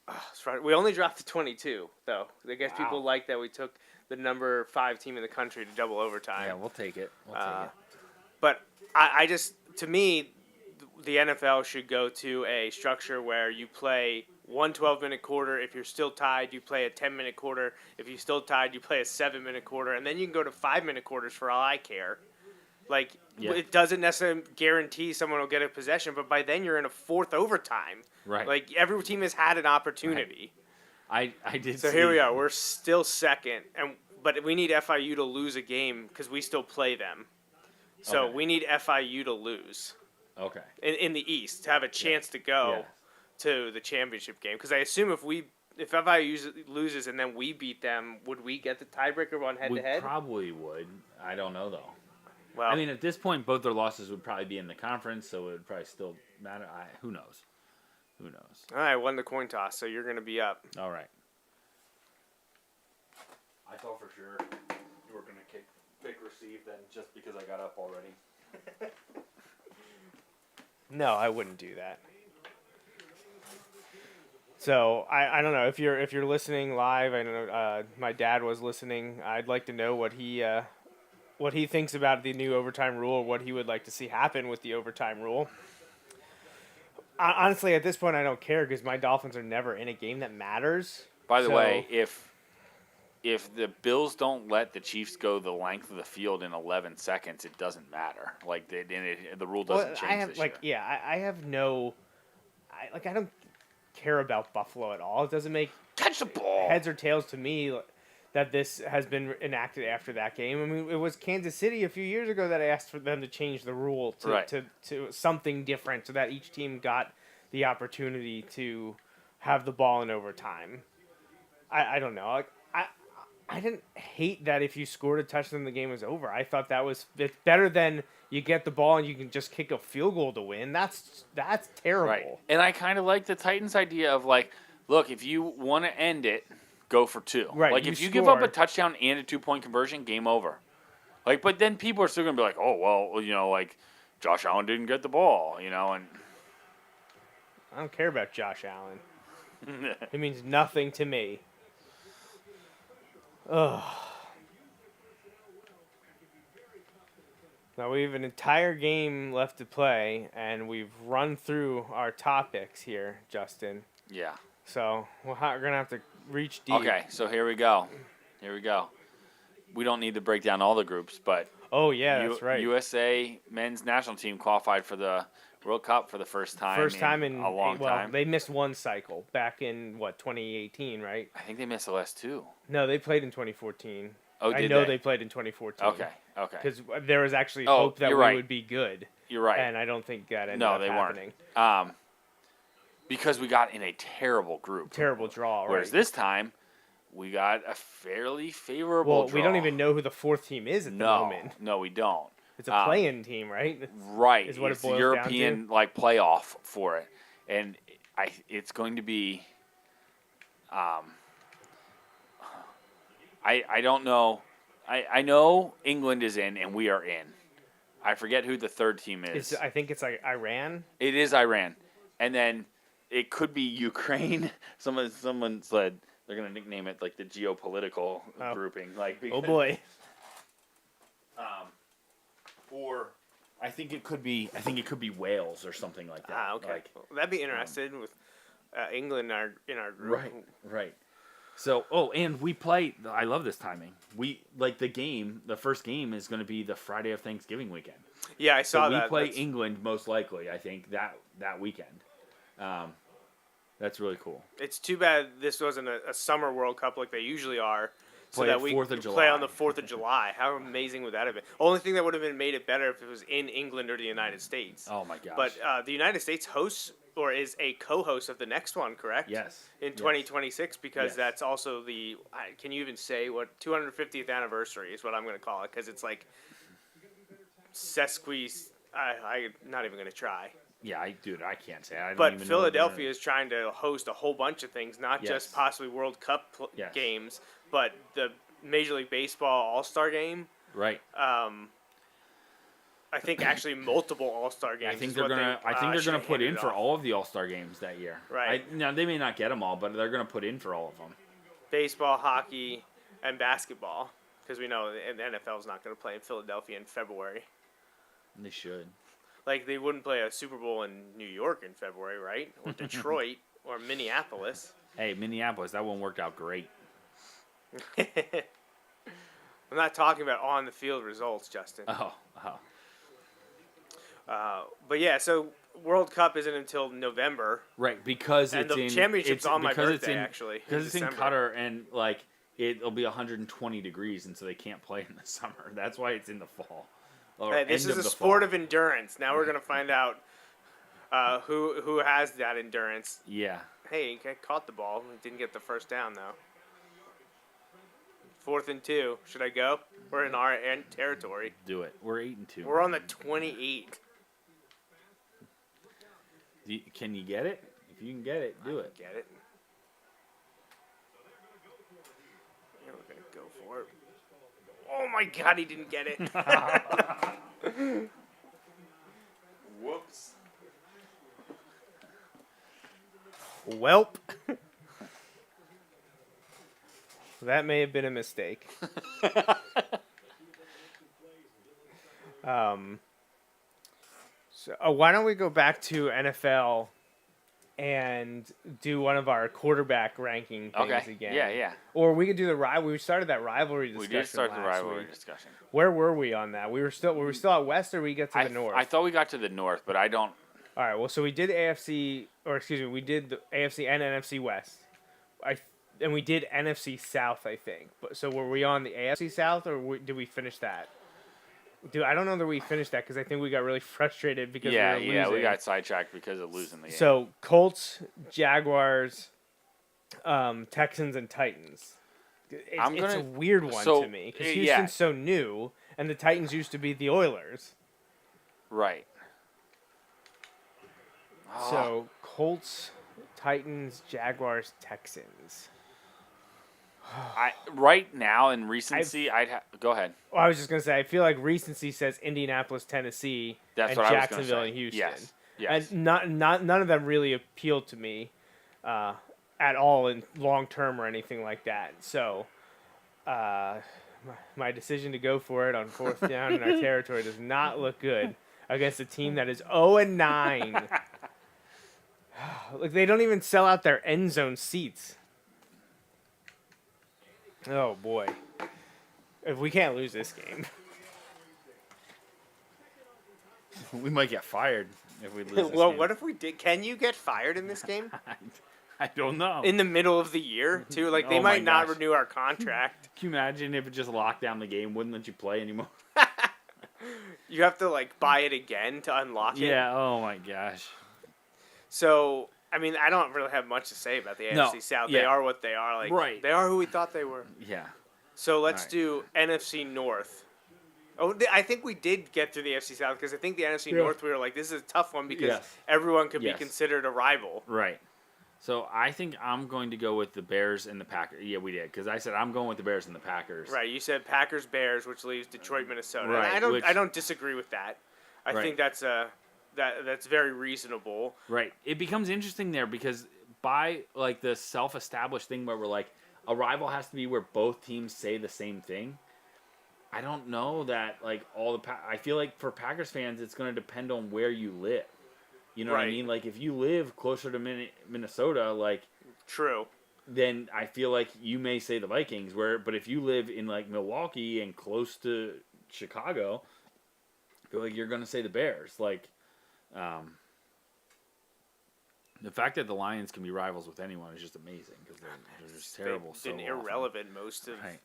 That's right. We only dropped to 22, though. I guess people Wow. like that we took the number 5 team in the country to double overtime. Yeah, we'll take it. We'll take it. But I just, to me, the NFL should go to a structure where you play one 12-minute quarter. If you're still tied, you play a 10-minute quarter. If you're still tied, you play a 7-minute quarter. And then you can go to 5-minute quarters for all I care. Like, Yeah. it doesn't necessarily guarantee someone will get a possession, but by then you're in a 4th overtime. Right. Like, every team has had an opportunity. I did. So see, here we are. We're still second, but we need FIU to lose a game because we still play them. So Okay. we need FIU to lose Okay. in the East to have a chance to go Yeah. to the championship game. Because I assume if FIU loses and then we beat them, would we get the tiebreaker on We head-to-head? probably would. I don't know though. Well, I mean, at this point, both their losses would probably be in the conference, so it would probably still matter. Who knows? Who knows? all right, won the coin toss, so you're going to be up. All right. I thought for sure you were going to pick receive then just because I got up already. No, I wouldn't do that. So I don't know if you're listening live. I know my dad was listening. I'd like to know what he thinks about the new overtime rule. What he would like to see happen with the overtime rule. Honestly, at this point, I don't care because my Dolphins are never in a game that matters. By the So- way, if the Bills don't let the Chiefs go the length of the field in 11 seconds, it doesn't matter. Like the rule doesn't change this year. I have no, I don't care about Buffalo at all. It doesn't make Catch the ball. heads or tails to me that this has been enacted after that game. I mean, it was Kansas City a few years ago that I asked for them to change the rule to Right. to something different so that each team got the opportunity to have the ball in overtime. I don't know. Like, I didn't hate that if you scored a touchdown, the game was over. I thought that was it's better than you get the ball and you can just kick a field goal to win. That's terrible. Right. And I kind of like the Titans' idea of like, look, if you want to end it, go for 2. Right, Like you if you give up a score. touchdown and a 2-point conversion, game over. Like, but then people are still gonna be like, oh well, like Josh Allen didn't get the ball, and I don't care about Josh Allen. It means nothing to me. Ugh. Now we have an entire game left to play, and we've run through our topics here, Justin. yeah. So we're gonna have to reach deep. Okay, so here we go. We don't need to break down all the groups, but Oh yeah, that's right. USA men's national team qualified for the World Cup for the first time in a long time. They missed one cycle back in 2018, right? I think they missed the last 2. No, they played in 2014. Oh, I did know they? they played in 2014. Okay. Because there was actually Oh, hope that you're we right. would be good. You're right. And I don't think that ended No, up they happening. weren't. Because we got in a terrible group. Terrible draw, Whereas right? this time, we got a fairly favorable Well, draw. we don't even know who the 4th team is at the moment. No, we don't. It's a play-in team, right? Right. Is what it's it boils the European down to? playoff for it. And it's going to be I don't know. I know England is in and we are in. I forget who the 3rd team is. I think it's like Iran. It is Iran. And then it could be Ukraine. Someone said they're going to nickname it like the geopolitical grouping. Oh boy. Or I think it could be Wales or something like that. Ah, okay. That'd be interesting with England in our group. Right. So, and we play. I love this timing. We the first game is going to be the Friday of Thanksgiving weekend. Yeah, I saw So that. we play England most likely. I think that weekend. That's really cool. It's too bad this wasn't a summer World Cup like they usually are. So Play that at we 4th of could July. play on the 4th of July. How amazing would that have been? Only thing that would have made it better if it was in England or the United States. Oh my gosh. But the United States hosts or is a co-host of the next one, correct? Yes. In 2026, because Yes. that's also the. Can you even say what 250th anniversary is what I'm going to call it? Because it's like sesquis. I'm not even going to try. Yeah, I can't say. I don't But even Philadelphia is trying to host a whole bunch of things, not Yes. just possibly World Cup Yes. games, but the Major League Baseball All-Star Game. Right. I think actually multiple All-Star games. I think is they're what gonna. they, I think they're should gonna have put in handed for off. all of the All-Star games that year. Right. Now they may not get them all, but they're gonna put in for all of them. Baseball, hockey, and basketball, because we know the NFL is not going to play in Philadelphia in February. They should. Like they wouldn't play a Super Bowl in New York in February, right? Or Detroit or Minneapolis. Hey, Minneapolis, that one worked out great. I'm not talking about on the field results, Justin. Oh. But yeah, so World Cup isn't until November. Right, because And it's the in championship's it's, on my because birthday, it's in, actually, in because it's in December. Qatar and like it'll be 120 degrees, and so they can't play in the summer. That's why it's in the fall. Or Hey, this end is of a the sport fall. of endurance. Now we're gonna find out who has that endurance. Yeah. Hey, he caught the ball. Didn't get the first down though. 4th and 2. Should I go? We're in our end territory. Do it. We're 8-2. We're on the 28. Can you get it? If you can get it, do it. Get it? Yeah, we're gonna go for it. Oh my God, he didn't get it. Whoops. Welp. That may have been a mistake. So why don't we go back to NFL and do one of our quarterback ranking things Okay. again? Yeah. Or we could do the rivalry. We started that rivalry We discussion. did start the last rivalry week. discussion. Where were we on that? Were we still out west, or we get to the north? I thought we got to the north, but I don't. All right. Well, so we did we did the AFC and NFC West. And we did NFC South, I think. But so were we on the AFC South, or did we finish that? Dude, I don't know that we finished that because I think we got really frustrated because we were losing. we got sidetracked because of losing the game. So Colts, Jaguars, Texans, and Titans. It's a weird one to me because Houston's so new, and the Titans used to be the Oilers. Right. So Colts, Titans, Jaguars, Texans. Right now in recency, go ahead. Well, I was just gonna say I feel like recency says Indianapolis, Tennessee, That's and what I was gonna Jacksonville say. and Houston. Yes. And none of them really appeal to me at all in long term or anything like that. So my decision to go for it on fourth down in our territory does not look good against a team that is 0-9. Like they don't even sell out their end zone seats. Oh boy. If we can't lose this game. We might get fired if we lose this Well, game. what if we did? Can you get fired in this game? I don't know. In the middle of the year, too? Like, they Oh my might not gosh. renew our contract. Can you imagine if it just locked down the game, wouldn't let you play anymore? You have to, like, buy it again to unlock it. Yeah, oh my gosh. So, I mean, I don't really have much to say about the No, AFC South. yeah. They are what they are. Like, Right. They are who we thought they were. Yeah. So let's Right. do NFC North. Oh, I think we did get through the AFC South because I think the NFC Yeah. North we were like, this is a tough one because Yes. everyone could Yes. be considered a rival. Right. So I think I'm going to go with the Bears and the Packers. Yeah, we did, because I said I'm going with the Bears and the Packers. Right. You said Packers Bears, which leaves Detroit Minnesota. And Right, I don't disagree with that. I Right. think that's that's very reasonable. Right. It becomes interesting there because by like the self-established thing where we're like a rival has to be where both teams say the same thing. I don't know that like I feel like for Packers fans it's going to depend on where you live. You know what I Right. mean? Like if you live closer to Minnesota, like True. then I feel like you may say the Vikings. But if you live in like Milwaukee and close to Chicago, I feel like you're going to say the Bears. Like, the fact that the Lions can be rivals with anyone is just amazing because they're just terrible. They've been so often. irrelevant most of Right.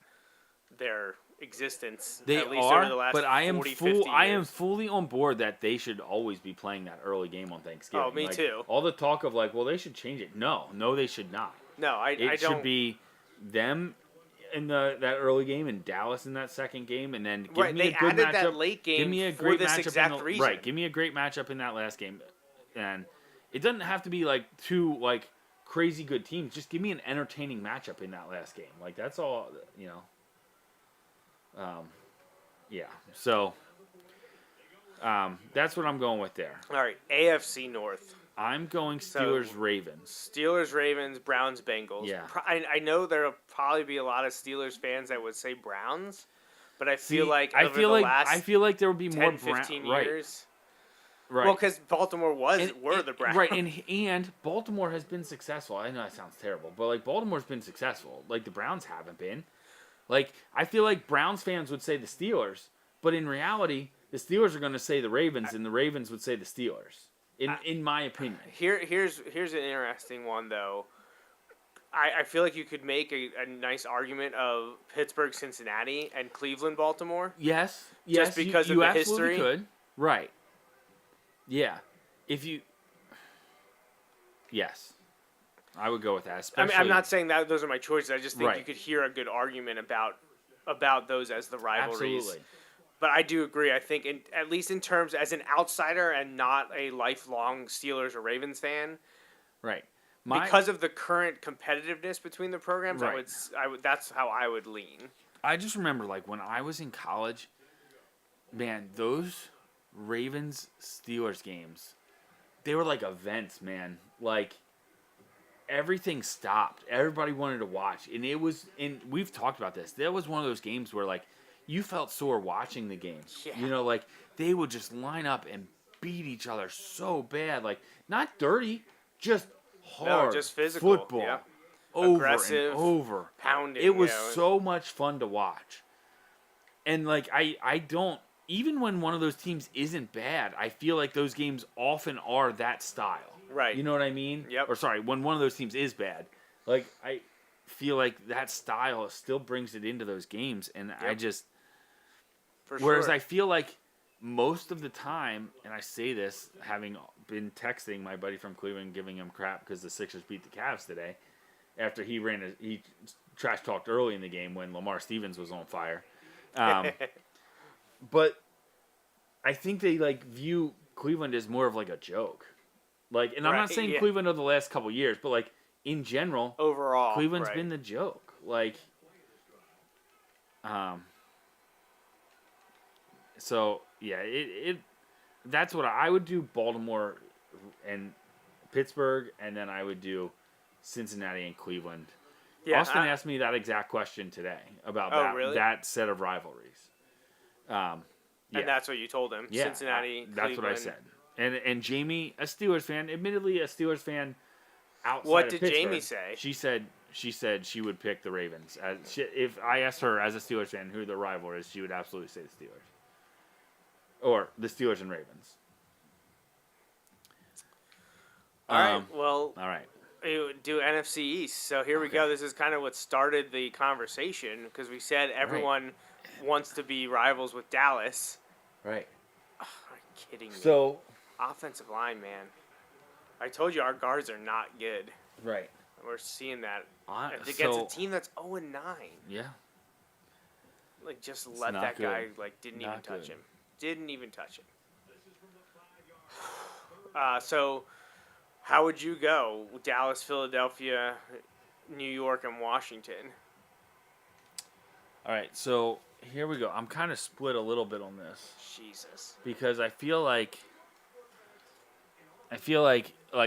their existence. They at least are, over the last but I am 40, 50 years. I am fully on board that they should always be playing that early game on Thanksgiving. Oh, me Like, too. All the talk of like, well, they should change it. No, they should not. No, I It don't. should be them in that early game and Dallas in that second game, and then give Right, me they a good added matchup. that late game give me a for great this matchup exact in the, reason. Right, give me a great matchup in that last game, and it doesn't have to be like two like crazy good teams. Just give me an entertaining matchup in that last game. Like that's all, you know. Yeah. So that's what I'm going with there. All right, AFC North. I'm going So- Steelers Ravens. Steelers, Ravens, Browns, Bengals. Yeah. I know there'll probably be a lot of Steelers fans that would say Browns, but I feel See, like I over feel the like last I feel like there would be 10, more 15 right. years. Right. Well, because Baltimore were the Browns. Right, and Baltimore has been successful. I know that sounds terrible, but like Baltimore's been successful. Like the Browns haven't been. Like I feel like Browns fans would say the Steelers, but in reality, the Steelers are going to say the Ravens, and the Ravens would say the Steelers. In my opinion. Here's an interesting one though. I feel like you could make a nice argument of Pittsburgh, Cincinnati, and Cleveland, Baltimore. Yes. Just because you of the absolutely history? could. Right. Yeah. If you. Yes. I would go with that. I mean, Especially, I'm not saying that those are my choices. I just think Right. you could hear a good argument about those as the rivalries. Absolutely. But I do agree. I think, at least in terms as an outsider and not a lifelong Steelers or Ravens fan, Right. because of the current competitiveness between the programs, Right. I would. That's how I would lean. I just remember, like, when I was in college, man, those Ravens-Steelers games, they were like events, man. Like, everything stopped. Everybody wanted to watch. And it was, and we've talked about this, that was one of those games where, like, you felt sore watching the game. Yeah. You know, like, they would just line up and beat each other so bad. Like, not dirty, just hard. just physical, football. yeah. Over Aggressive, and over. pounding, It was you know. so much fun to watch. And, like, I don't, even when one of those teams isn't bad, I feel like those games often are that style. Right. You know what I mean? Yep. Or, sorry, when one of those teams is bad. Like, I feel like that style still brings it into those games. And I just... For Whereas sure. I feel like most of the time, and I say this having been texting my buddy from Cleveland, giving him crap because the Sixers beat the Cavs today, after he trash talked early in the game when Lamar Stevens was on fire. But I think they like view Cleveland as more of like a joke. Like, and I'm not Right, saying yeah. Cleveland of the last couple years, but like in general, Overall, Cleveland's right. been the joke. Like, so yeah, that's what I would do. Baltimore and Pittsburgh, and then I would do Cincinnati and Cleveland. Yeah, Austin asked me that exact question today about really? that set of rivalries. Yeah. And that's what you told him. Yeah, Cincinnati, that's Cleveland. what I said. And Jamie, a Steelers fan, admittedly a Steelers fan outside What of did Pittsburgh, Jamie say? She said she would pick the Ravens. If I asked her as a Steelers fan who the rival is, she would absolutely say the Steelers. Or the Steelers and Ravens. All right. Well, all right. you do NFC East. So here we go. This is kind of what started the conversation because we said everyone wants to be rivals with Dallas. Right. Are you kidding me? So, Offensive line, man. I told you our guards are not good. right. We're seeing that against so- a team that's 0-9. Yeah. Like, just let not that guy, good. like, didn't even Not touch good. him. Didn't even touch him. So, how would you go? Dallas, Philadelphia, New York, and Washington. All right. So here we go. I'm kind of split a little bit on this Jesus. because I feel like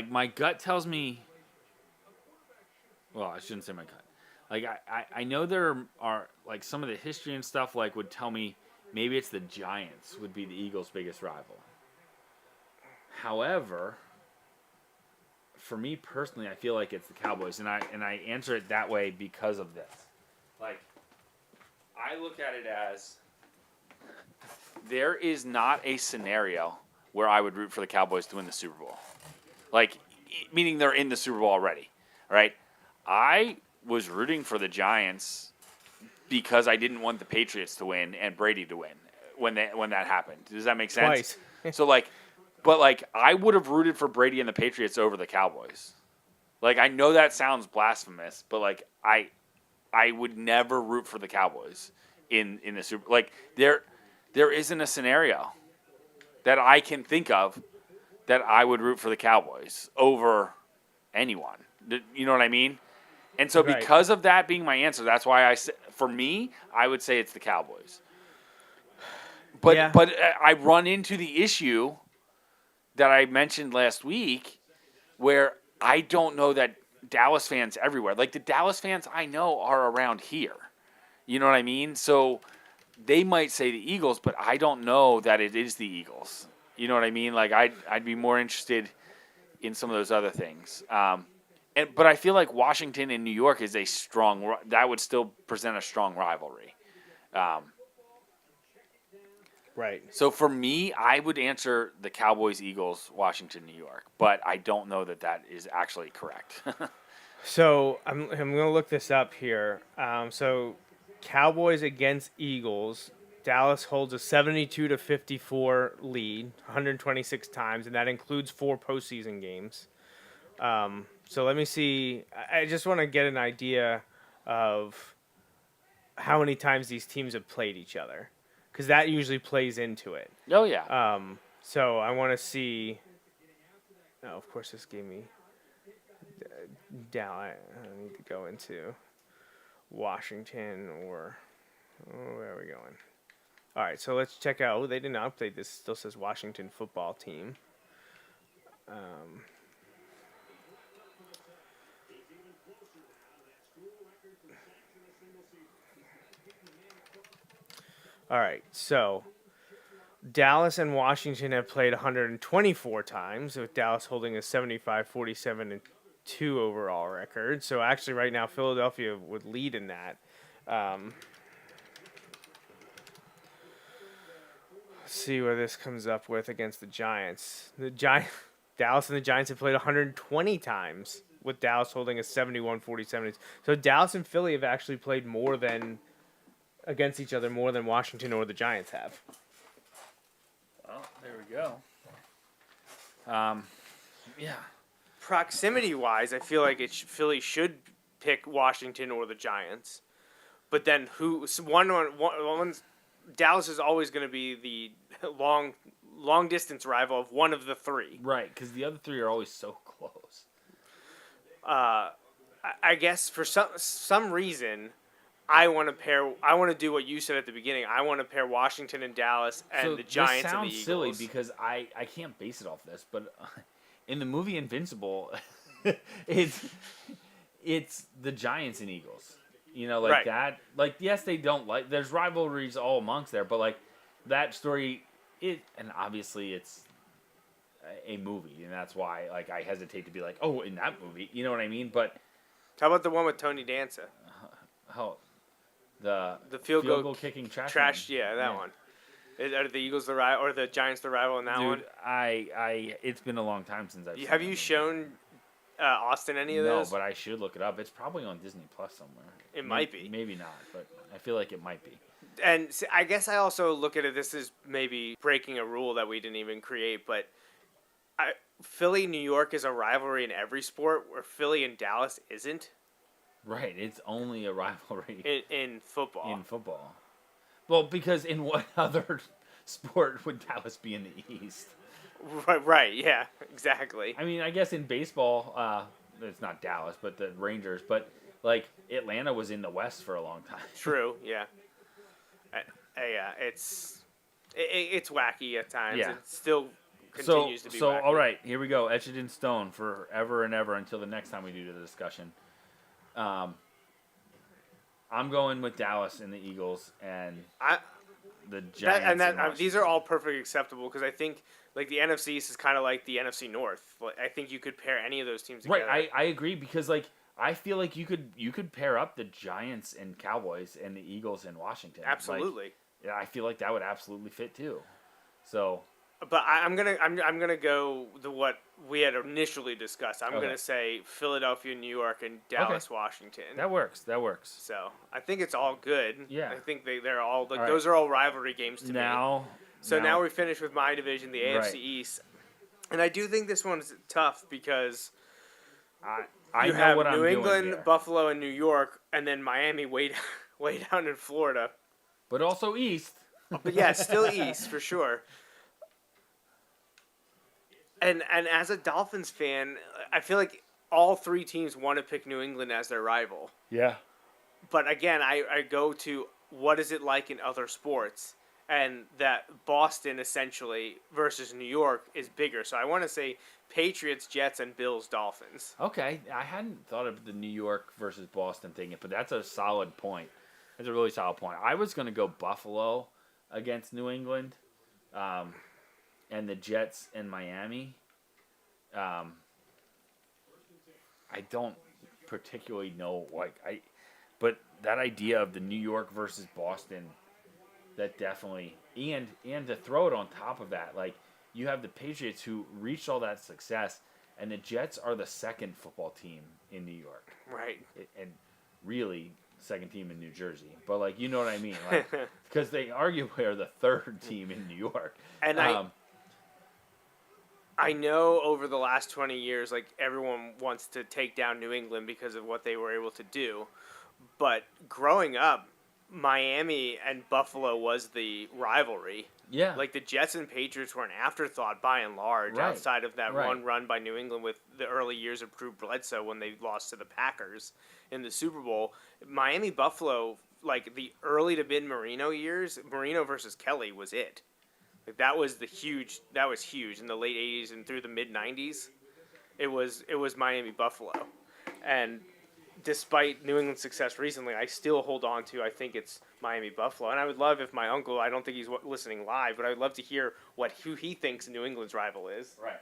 my gut tells me. Well, I shouldn't say my gut. Like I know there are like some of the history and stuff like would tell me maybe it's the Giants would be the Eagles' biggest rival. However, for me personally, I feel like it's the Cowboys, and I answer it that way because of this. Like, I look at it as there is not a scenario where I would root for the Cowboys to win the Super Bowl. Like, meaning they're in the Super Bowl already, right? I was rooting for the Giants because I didn't want the Patriots to win and Brady to win when that happened. Does that make sense? Twice. So, but I would have rooted for Brady and the Patriots over the Cowboys. Like, I know that sounds blasphemous, but like I would never root for the Cowboys in the Super. Like there isn't a scenario that I can think of that I would root for the Cowboys over anyone. You know what I mean? And so Right. because of that being my answer, that's why for me, I would say it's the Cowboys. But Yeah. but I run into the issue that I mentioned last week where I don't know that Dallas fans everywhere. Like, the Dallas fans I know are around here. You know what I mean? So they might say the Eagles, but I don't know that it is the Eagles. You know what I mean? Like, I'd be more interested in some of those other things. But I feel like Washington and New York is that would still present a strong rivalry. Right. So for me, I would answer the Cowboys, Eagles, Washington, New York, but I don't know that is actually correct. So I'm gonna look this up here. So Cowboys against Eagles. Dallas holds a 72-54 lead, 126 times, and that includes 4 postseason games. So let me see. I just want to get an idea of how many times these teams have played each other, because that usually plays into it. Oh, yeah. So I want to see. Oh, of course, this gave me down. I need to go into Washington or where are we going? All right, so let's check out. Oh, they did not update this. It still says Washington football team. All right, so Dallas and Washington have played 124 times, with Dallas holding a 75-47-2 overall record. So actually, right now, Philadelphia would lead in that. Let's see where this comes up with against the Giants. Dallas and the Giants have played 120 times, with Dallas holding a 71-47. So Dallas and Philly have actually played more than against each other more than Washington or the Giants have. Well, there we go. Yeah. Proximity-wise, I feel like Philly should pick Washington or the Giants. But then one's Dallas is always going to be the long distance rival of one of the three. Right, because the other three are always so close. I guess for some reason, I want to do what you said at the beginning. I want to pair Washington and Dallas and the Giants this and the sounds Eagles. silly because I can't base it off this, but in the movie Invincible, it's the Giants and Eagles. You know, like Right. that. Like, yes, they don't like. There's rivalries all amongst there, but like that story, and obviously it's a movie, and that's why like I hesitate to be like, oh, in that movie, you know what I mean? But How about the one with Tony Danza? oh, the field goal kicking trash. Trash, yeah, that one. Are the Eagles the rival or the Giants the rival in that one? Dude, I it's been a long time since I've seen Have that you movie. shown Austin any of those? No, but I should look it up. It's probably on Disney Plus somewhere. It might be. Maybe not, but I feel like it might be. And I guess I also look at it. This is maybe breaking a rule that we didn't even create, but Philly, New York is a rivalry in every sport, where Philly and Dallas isn't. Right, it's only a rivalry In football. in football. Well, because in what other sport would Dallas be in the East? Right, yeah, exactly. I mean, I guess in baseball, it's not Dallas, but the Rangers. But like Atlanta was in the West for a long time. True, yeah. Yeah, it's wacky at times. Yeah. It still continues to be wacky. All right, here we go. Etch it in stone forever and ever until the next time we do the discussion. I'm going with Dallas and the Eagles and the Giants. These are all perfectly acceptable because I think like the NFC East is kind of like the NFC North. Like, I think you could pair any of those teams together. Right, I agree because like I feel like you could pair up the Giants and Cowboys and the Eagles and Washington. Absolutely. Like, yeah, I feel like that would absolutely fit too. So, but I'm gonna go what we had initially discussed. I'm gonna say Philadelphia, New York, and Dallas, Washington. that works. So I think it's all good. Yeah. I think they're all like All right. those are all rivalry games to me. now Now we finish with my division, the AFC East, and I do think this one's tough because I you know have what I'm New doing England, here. Buffalo, and New York, and then Miami way down in Florida. But also East. But yeah, still East for sure. And as a Dolphins fan, I feel like all three teams want to pick New England as their rival. Yeah. But again, I go to what is it like in other sports, and that Boston essentially versus New York is bigger. So I want to say Patriots, Jets, and Bills, Dolphins. Okay, I hadn't thought of the New York versus Boston thing, but that's a solid point. That's a really solid point. I was going to go Buffalo against New England, and the Jets and Miami. I don't particularly know, but that idea of the New York versus Boston, that definitely, and to throw it on top of that, like you have the Patriots who reached all that success, and the Jets are the second football team in New York, Right. and really second team in New Jersey, but like you know what I mean, like because they arguably are the third team in New York, And I know over the last 20 years, like everyone wants to take down New England because of what they were able to do. But growing up, Miami and Buffalo was the rivalry. yeah, Like the Jets and Patriots were an afterthought by and large, Right. outside of that Right. one run by New England with the early years of Drew Bledsoe when they lost to the Packers in the Super Bowl. Miami Buffalo, like the early to mid Marino years, Marino versus Kelly was it. Like that was huge in the late 80s and through the mid 90s. It was Miami Buffalo. And despite New England's success recently, I still hold on to, I think it's Miami Buffalo. And I would love if my uncle, I don't think he's listening live, but I would love to hear who he thinks New England's rival is. right.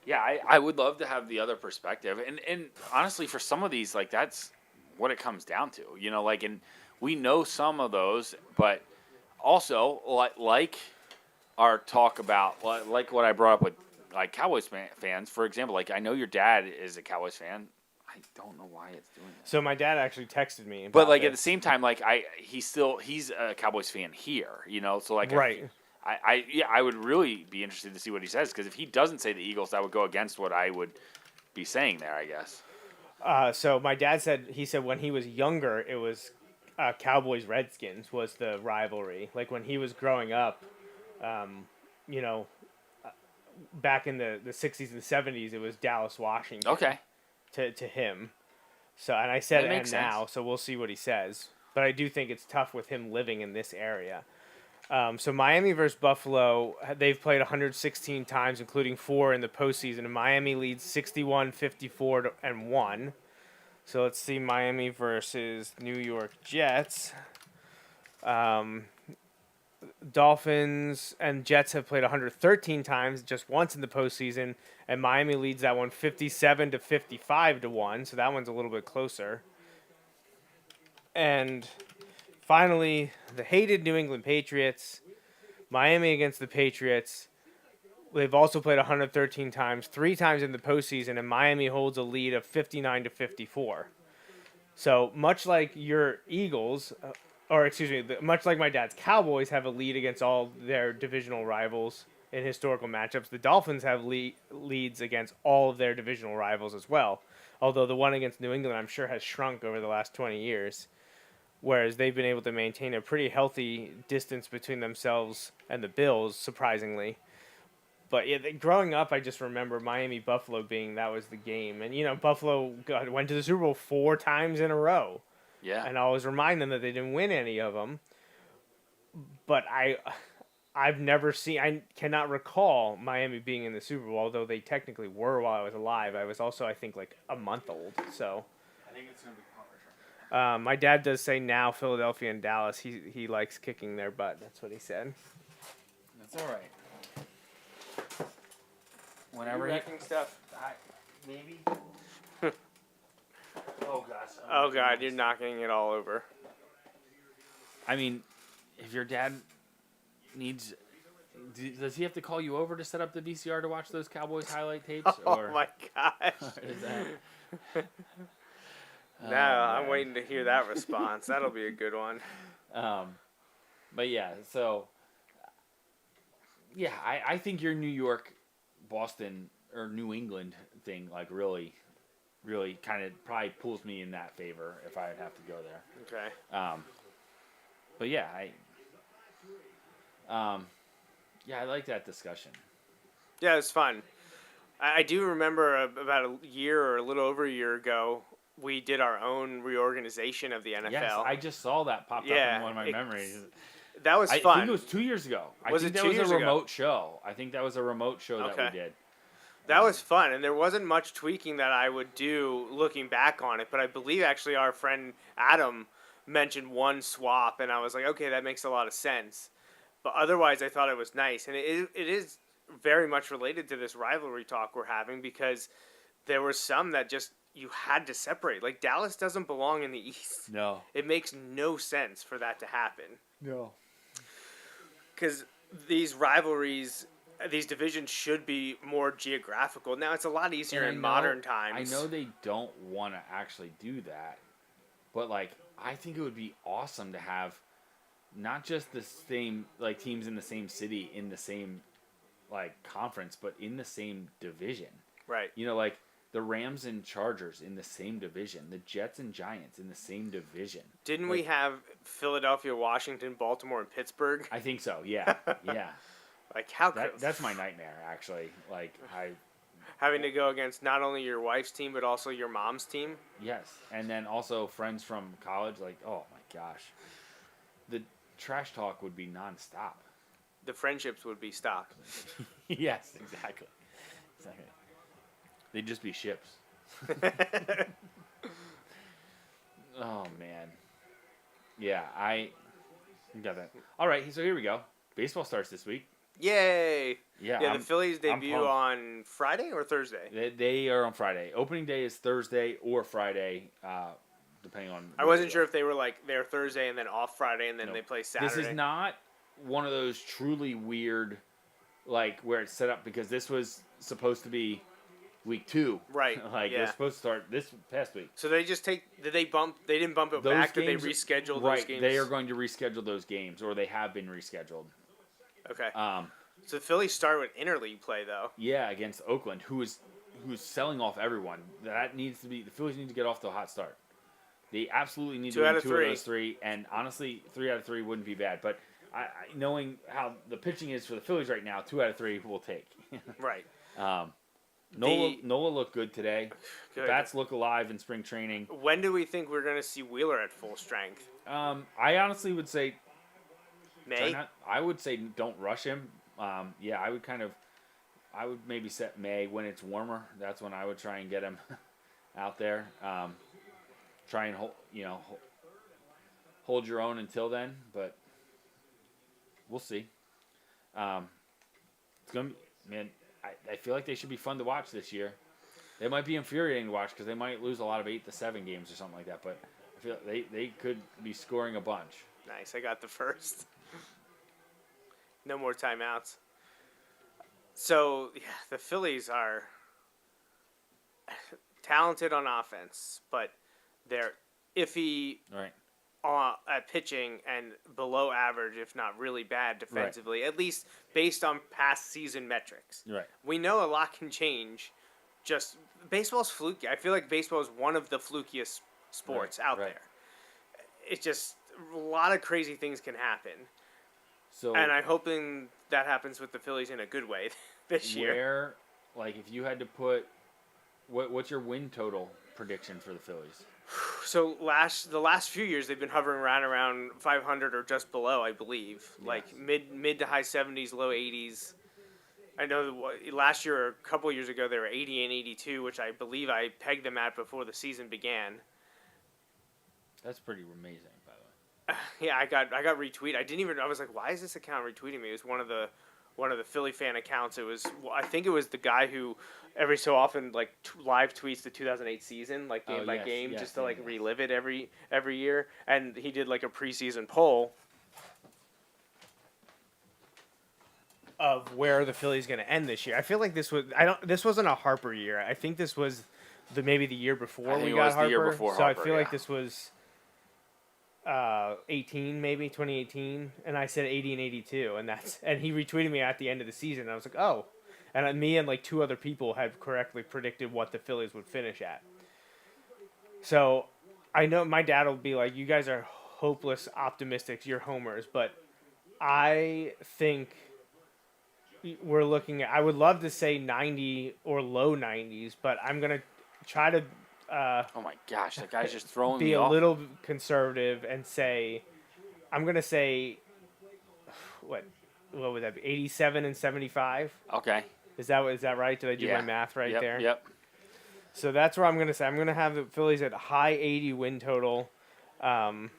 Yeah, I would love to have the other perspective. And honestly, for some of these, like, that's what it comes down to. You know, like, and we know some of those, but also, like our talk about, like what I brought up with, like, Cowboys fans, for example. Like, I know your dad is a Cowboys fan. I don't know why it's doing that. So my dad actually texted me. But, about like, at the this. same time, like, he's a Cowboys fan here, you know? So, like, Right. I would really be interested to see what he says, because if he doesn't say the Eagles, that would go against what I would be saying there, I guess. So my dad said when he was younger, it was Cowboys Redskins was the rivalry. Like when he was growing up, you know, back in the 60s and 70s, it was Dallas Washington. Okay. To him. So, and I said That and makes now, sense. so we'll see what he says. But I do think it's tough with him living in this area. So Miami versus Buffalo, they've played 116 times, including 4 in the postseason. And Miami leads 61, 54, and 1. So let's see Miami versus New York Jets. Dolphins and Jets have played 113 times, just once in the postseason, and Miami leads that one 57 to 55 to 1, so that one's a little bit closer. And finally, the hated New England Patriots, Miami against the Patriots. They've also played 113 times, 3 times in the postseason, and Miami holds a lead of 59 to 54. So much like your Eagles, much like my dad's Cowboys have a lead against all their divisional rivals in historical matchups, the Dolphins have leads against all of their divisional rivals as well. Although the one against New England, I'm sure, has shrunk over the last 20 years, whereas they've been able to maintain a pretty healthy distance between themselves and the Bills, surprisingly. But yeah, growing up, I just remember Miami Buffalo being that was the game, and Buffalo went to the Super Bowl 4 times in a row. Yeah. And I always remind them that they didn't win any of them. But I cannot recall Miami being in the Super Bowl, although they technically were while I was alive. I was also, I think, like a month old. So I think it's going to be punt return. my dad does say now Philadelphia and Dallas. He likes kicking their butt. That's what he said. That's all right. Whenever wrecking stuff. Maybe. Oh gosh. Oh God, you're knocking it all over. I mean, if your dad needs, does he have to call you over to set up the VCR to watch those Cowboys highlight tapes? Oh my gosh. Is that? No, I'm waiting to hear that response. That'll be a good one. But yeah, so yeah, I think your New York, Boston, or New England thing really kind of probably pulls me in that favor if I'd have to go there. Okay. But yeah, I like that discussion. Yeah, it's fun. I do remember about a year or a little over a year ago, we did our own reorganization of the NFL. Yes, I just saw that pop up in one of my memories. That was I fun. think it was 2 years ago. Was I it think 2 that years was a ago? remote show. I think that was a remote show that Okay. we did. That was fun, and there wasn't much tweaking that I would do looking back on it, but I believe actually our friend Adam mentioned one swap, and I was like, okay, that makes a lot of sense. But otherwise, I thought it was nice, and it is very much related to this rivalry talk we're having, because there were some that just you had to separate. Like, Dallas doesn't belong in the East. No. It makes no sense for that to happen. No. Because these rivalries, these divisions should be more geographical. Now, it's a lot easier in modern times. I know they don't want to actually do that, but I think it would be awesome to have not just the same teams in the same city in the same conference, but in the same division. Right. The Rams and Chargers in the same division, the Jets and Giants in the same division. Didn't we have Philadelphia, Washington, Baltimore, and Pittsburgh? I think so. Yeah, yeah. How that's my nightmare, actually. Having to go against not only your wife's team but also your mom's team. Yes, and then also friends from college. Oh my gosh, the trash talk would be nonstop. The friendships would be stopped. Yes, exactly. They'd just be ships. Oh man, yeah, I got that. All right, so here we go. Baseball starts this week. Yay! Yeah, the Phillies debut on Friday or Thursday? They are on Friday. Opening day is Thursday or Friday, depending on. I wasn't sure if they were they're Thursday and then off Friday and then they play Saturday. This is not one of those truly weird, where it's set up, because this was supposed to be week 2. Right. They're supposed to start this past week. So they just they didn't bump it Those back? games, Did they reschedule right, those games? They are going to reschedule those games, or they have been rescheduled. Okay. So the Phillies start with interleague play, though. Yeah, against Oakland, who's selling off everyone. The Phillies need to get off to a hot start. They absolutely need Two to out win of 2 three. of those 3, and honestly, 3 out of 3 wouldn't be bad. But knowing how the pitching is for the Phillies right now, 2 out of 3 will take. Right. Nola looked good today. The Good. bats look alive in spring training. When do we think we're going to see Wheeler at full strength? I honestly would say May? I would say don't rush him. Yeah, I would maybe set May when it's warmer. That's when I would try and get him out there. Try and hold your own until then, but we'll see. It's gonna be, man. I feel like they should be fun to watch this year. They might be infuriating to watch because they might lose a lot of 8-7 games or something like that. But I feel they could be scoring a bunch. Nice. I got the first. No more timeouts. So, yeah, the Phillies are talented on offense, but they're iffy Right. At pitching and below average, if not really bad defensively, at least based on past season metrics. Right. We know a lot can change. Just baseball's fluky. I feel like baseball is one of the flukiest sports out there. It's just a lot of crazy things can happen. So And I'm hoping that happens with the Phillies in a good way this year. where, like, if you had to put, what's your win total prediction for the Phillies? So the last few years they've been hovering around 500 or just below, I believe, like mid to high 70s, low 80s. I know last year or a couple years ago they were 80 and 82, which I believe I pegged them at before the season began. That's pretty amazing, by the way. Yeah, I got retweeted. I was like, why is this account retweeting me? It was one of the Philly fan accounts. I think it was the guy who every so often like live tweets the 2008 season, like game by game, just to like relive it every year. And he did like a preseason poll of where the Phillies going to end this year. I feel like this wasn't a Harper year. I think this was maybe the year before we got Harper. The year before so Harper, I feel like this was 2018, and I said 80 and 82, and he retweeted me at the end of the season. And I was like, oh, and me and like 2 other people had correctly predicted what the Phillies would finish at. So I know my dad will be like, you guys are hopeless optimistics, you're homers, but I think we're looking at, I would love to say 90 or low 90s, but I'm going to try to oh my gosh, that guy's just throwing be me a off. little conservative and say, I'm going to say, what would that be, 87 and 75? Okay. Is that right? Did I do my math right there? Yep. So that's where I'm going to say. I'm going to have the Phillies at a high 80 win total. My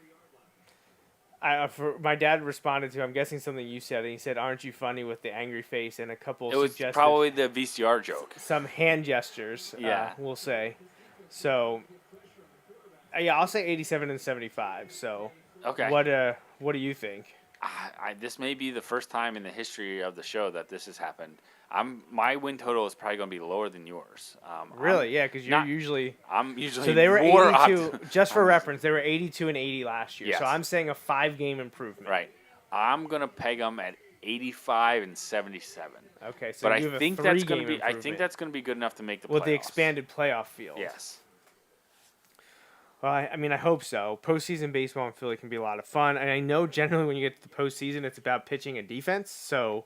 dad responded to, I'm guessing something you said, and he said, aren't you funny, with the angry face and a couple It was suggested, probably the VCR joke. some hand gestures, Yeah. we'll say. So, yeah, I'll say 87 and 75. So, Okay. what do you think? This may be the first time in the history of the show that this has happened. My win total is probably going to be lower than yours. Really? Yeah, because you're usually. I'm usually So they were more 82. Just for reference, they were 82 and 80 last year. Yes. So I'm saying a 5-game improvement. Right. I'm going to peg them at 85 and 77. Okay, so But you I have think a that's 3-game going to be. I think improvement that's going to be good enough to make the playoffs. with the expanded playoff field. Yes. Well, I mean, I hope so. Postseason baseball in Philly can be a lot of fun, and I know generally when you get to the postseason, it's about pitching and defense. So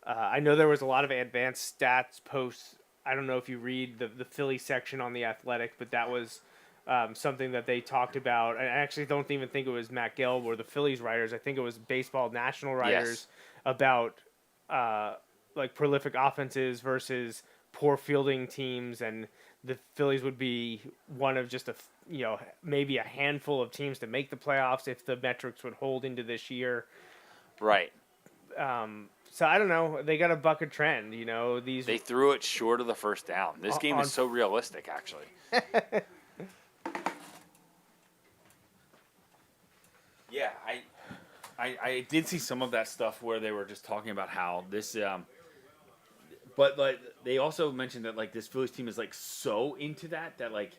I know there was a lot of advanced stats posts. I don't know if you read the Philly section on The Athletic, but that was something that they talked about. I actually don't even think it was Matt Gelb or the Phillies writers. I think it was Baseball National writers about like prolific offenses versus poor fielding teams, and the Phillies would be one of just maybe a handful of teams to make the playoffs if the metrics would hold into this year. Right. So I don't know. They got to buck a trend. They threw it short of the first down. This game is so realistic, actually. Yeah, I did see some of that stuff where they were just talking about how this, but like they also mentioned that like this Phillies team is like so into that like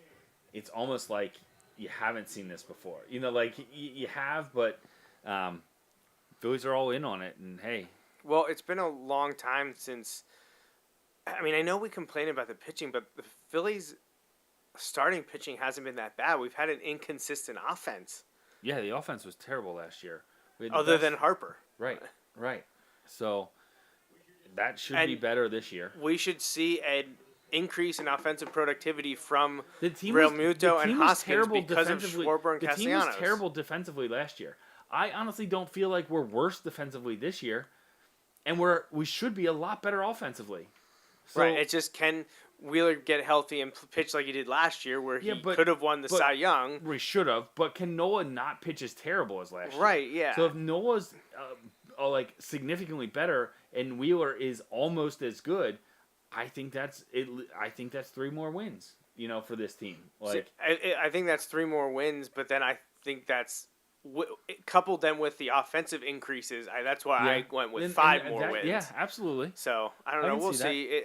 it's almost like you haven't seen this before. Like you have, but Phillies are all in on it, and hey. Well, it's been a long time since. I mean, I know we complain about the pitching, but the Phillies starting pitching hasn't been that bad. We've had an inconsistent offense. Yeah, the offense was terrible last year. We had the Other best- than Harper. Right. So that should be better this year. We should see an increase in offensive productivity from The team Real was, Muto the and team was Hoskins terrible because of defensively. Schwarber and The team Castellanos. was terrible defensively last year. I honestly don't feel like we're worse defensively this year, and we should be a lot better offensively. So, Right. It's just, can Wheeler get healthy and pitch like he did last year, where he could have won the Cy Young? We should have, but can Noah not pitch as terrible as last year? Right. Yeah. So if Noah's like significantly better and Wheeler is almost as good, I think that's it. I think that's 3 more wins, for this team. Like, I think that's 3 more wins, but then I think that's coupled them with the offensive increases. That's why I went with 5 more wins. Yeah, absolutely. So I don't know. can We'll see see.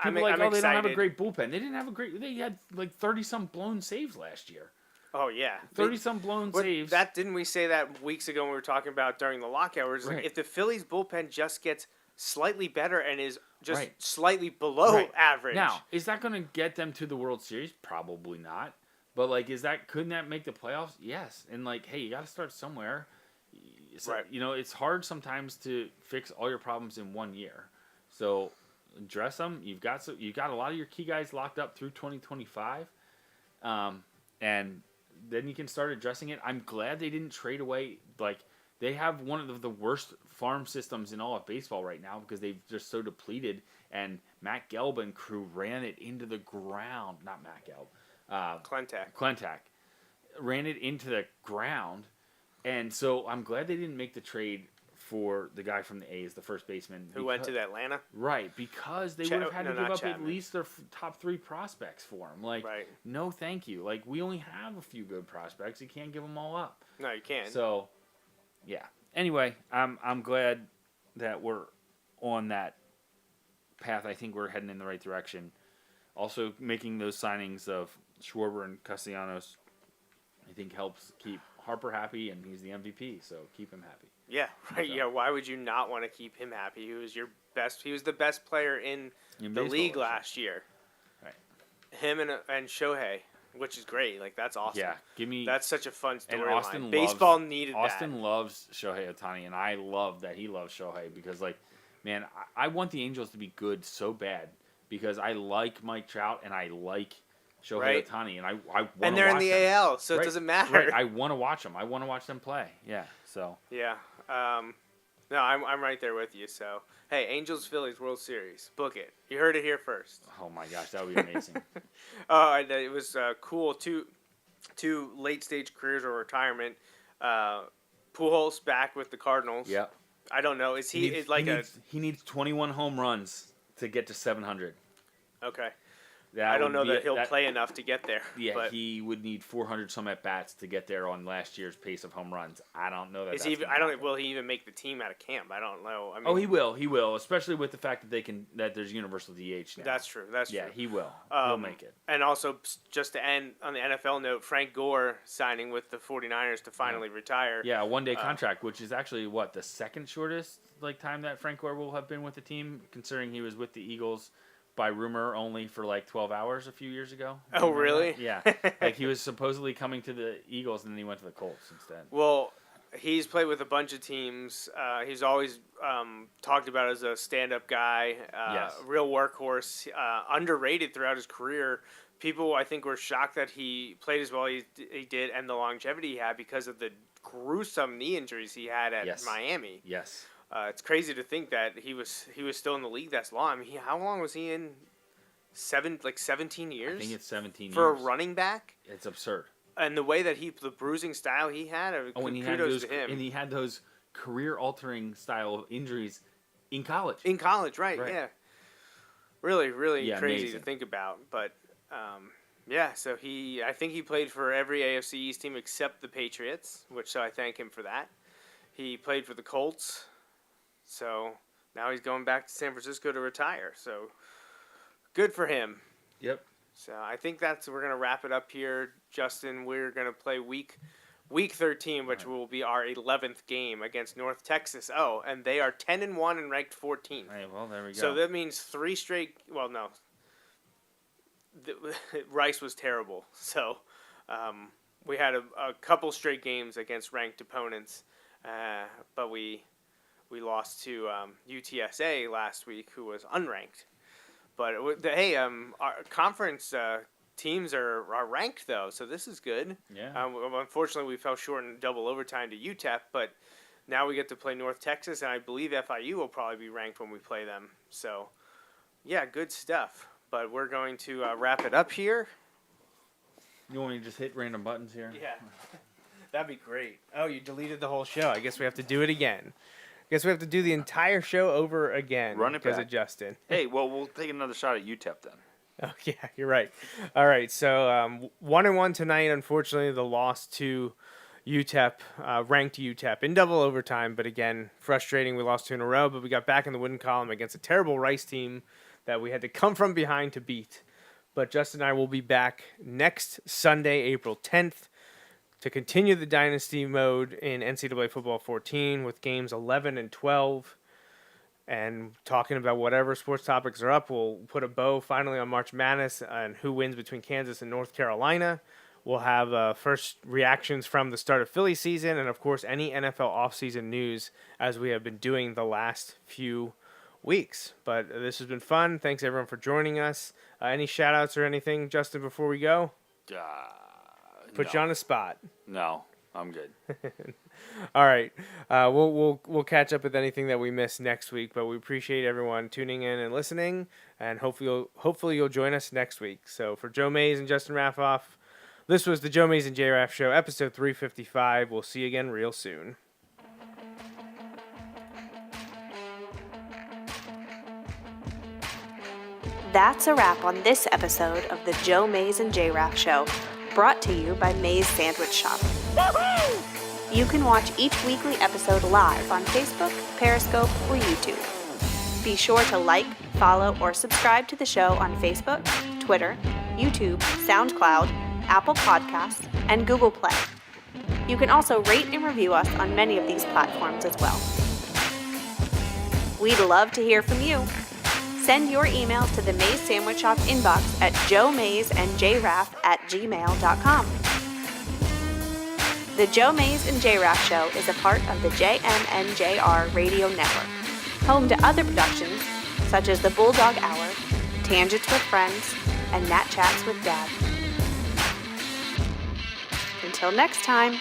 I'm They don't excited. have a great bullpen. They didn't have a great. They had like 30-some blown saves last year. Oh yeah, 30-some blown saves. That didn't we say that weeks ago when we were talking about during the lockout? Where Right. if the Phillies bullpen just gets slightly better and is just Right. slightly below average. Now, is that going to get them to the World Series? Probably not. But like, couldn't that make the playoffs? Yes. And like, hey, you got to start somewhere. So, Right. It's hard sometimes to fix all your problems in 1 year. So address them. You've got a lot of your key guys locked up through 2025, and then you can start addressing it. I'm glad they didn't trade away. Like, they have one of the worst farm systems in all of baseball right now because they've just so depleted. And Matt Gelb and crew ran it into the ground. Not Matt Gelb. Clentak ran it into the ground. And so I'm glad they didn't make the trade for the guy from the A's, the first baseman. Who went to Atlanta? Right, because they would have had to give up at least their top 3 prospects for him. Like, no thank you. Like, we only have a few good prospects. You can't give them all up. No, you can't. So, yeah. Anyway, I'm glad that we're on that path. I think we're heading in the right direction. Also, making those signings of Schwarber and Castellanos, I think helps keep Harper happy, and he's the MVP, so keep him happy. Yeah, right. So. Yeah, why would you not want to keep him happy? He was your best. He was the best player in the league last year. Right. Him and Shohei, which is great. Like, that's awesome. Yeah, that's such a fun storyline. And Baseball needed Austin loves Shohei Ohtani, and I love that he loves Shohei because, like, man, I want the Angels to be good so bad because I like Mike Trout and I like Shohei Ohtani, and I want to watch them. And they're in the AL, so it doesn't matter. Right. I want to watch them. I want to watch them play. Yeah. So. Yeah. No, I'm right there with you. So, hey, Angels Phillies World Series, book it. You heard it here first. Oh my gosh, that would be amazing. It was cool. Two late stage careers or retirement. Pujols back with the Cardinals. Yep. I don't know. He needs 21 home runs to get to 700. Okay. I don't know that he'll play enough to get there. Yeah, but he would need 400 some at bats to get there on last year's pace of home runs. I don't know that. Will he even make the team out of camp? I don't know. I mean, he will, especially with the fact that there's universal DH now. That's true. Yeah, he will. He'll make it. And also, just to end on the NFL note, Frank Gore signing with the 49ers to finally retire. Yeah, a one-day contract, which is actually the second shortest time that Frank Gore will have been with the team, considering he was with the Eagles by rumor only for 12 hours a few years ago. Oh, really? Yeah. He was supposedly coming to the Eagles and then he went to the Colts instead. Well, he's played with a bunch of teams. He's always talked about as a stand-up guy, real workhorse, underrated throughout his career. People, I think, were shocked that he played as well as he did and the longevity he had because of the gruesome knee injuries he had at Miami. Yes. It's crazy to think that he was still in the league that long. I mean, how long was he in? 17 years? I think it's 17 years. For a running back? It's absurd. And the way that the bruising style he had, kudos to him. And he had those career-altering style injuries in college. In college, right. Yeah. Really, really crazy amazing to think about. But, so I think he played for every AFC East team except the Patriots, so I thank him for that. He played for the Colts. So now he's going back to San Francisco to retire. So good for him. Yep. So I think we're going to wrap it up here, Justin. We're going to play week 13, which will be our 11th game against North Texas. Oh, and they are 10-1 and ranked 14th. Hey, well, there we go. So that means 3 straight. Well, no. Rice was terrible. So we had a couple straight games against ranked opponents, but we lost to UTSA last week, who was unranked. But hey, our conference teams are ranked though, so this is good. Yeah. Unfortunately, we fell short in double overtime to UTEP, but now we get to play North Texas, and I believe FIU will probably be ranked when we play them. So, yeah, good stuff. But we're going to wrap it up here. You want me to just hit random buttons here? Yeah, that'd be great. Oh, you deleted the whole show. I guess we have to do it again. I guess we have to do the entire show over again. Run it because back. of Justin. Hey, well, we'll take another shot at UTEP then. Oh, yeah, you're right. All right, so 1-1 tonight. Unfortunately, the loss to UTEP, ranked UTEP in double overtime. But again, frustrating. We lost 2 in a row, but we got back in the win column against a terrible Rice team that we had to come from behind to beat. But Justin and I will be back next Sunday, April 10th, to continue the Dynasty mode in NCAA Football 14 with games 11 and 12. And talking about whatever sports topics are up, we'll put a bow finally on March Madness and who wins between Kansas and North Carolina. We'll have first reactions from the start of Philly season and, of course, any NFL offseason news as we have been doing the last few weeks. But this has been fun. Thanks, everyone, for joining us. Any shout-outs or anything, Justin, before we go? Put you on the spot. No, I'm good. All right. We'll catch up with anything that we miss next week, but we appreciate everyone tuning in and listening, and hopefully you'll join us next week. So for Joe Mays and Justin Raffoff, this was the Joe Mays and J-Raff Show, episode 355. We'll see you again real soon. That's a wrap on this episode of the Joe Mays and J-Raff Show, brought to you by Mays Sandwich Shop. Woo-hoo! You can watch each weekly episode live on Facebook, Periscope, or YouTube. Be sure to like, follow, or subscribe to the show on Facebook, Twitter, YouTube, SoundCloud, Apple Podcasts, and Google Play. You can also rate and review us on many of these platforms as well. We'd love to hear from you. Send your emails to the Mays Sandwich Shop inbox at joemaysandjraff@gmail.com. The Joe Mays and J-Raff Show is a part of the JMNJR Radio Network, home to other productions such as The Bulldog Hour, Tangents with Friends, and Nat Chats with Dad. Until next time.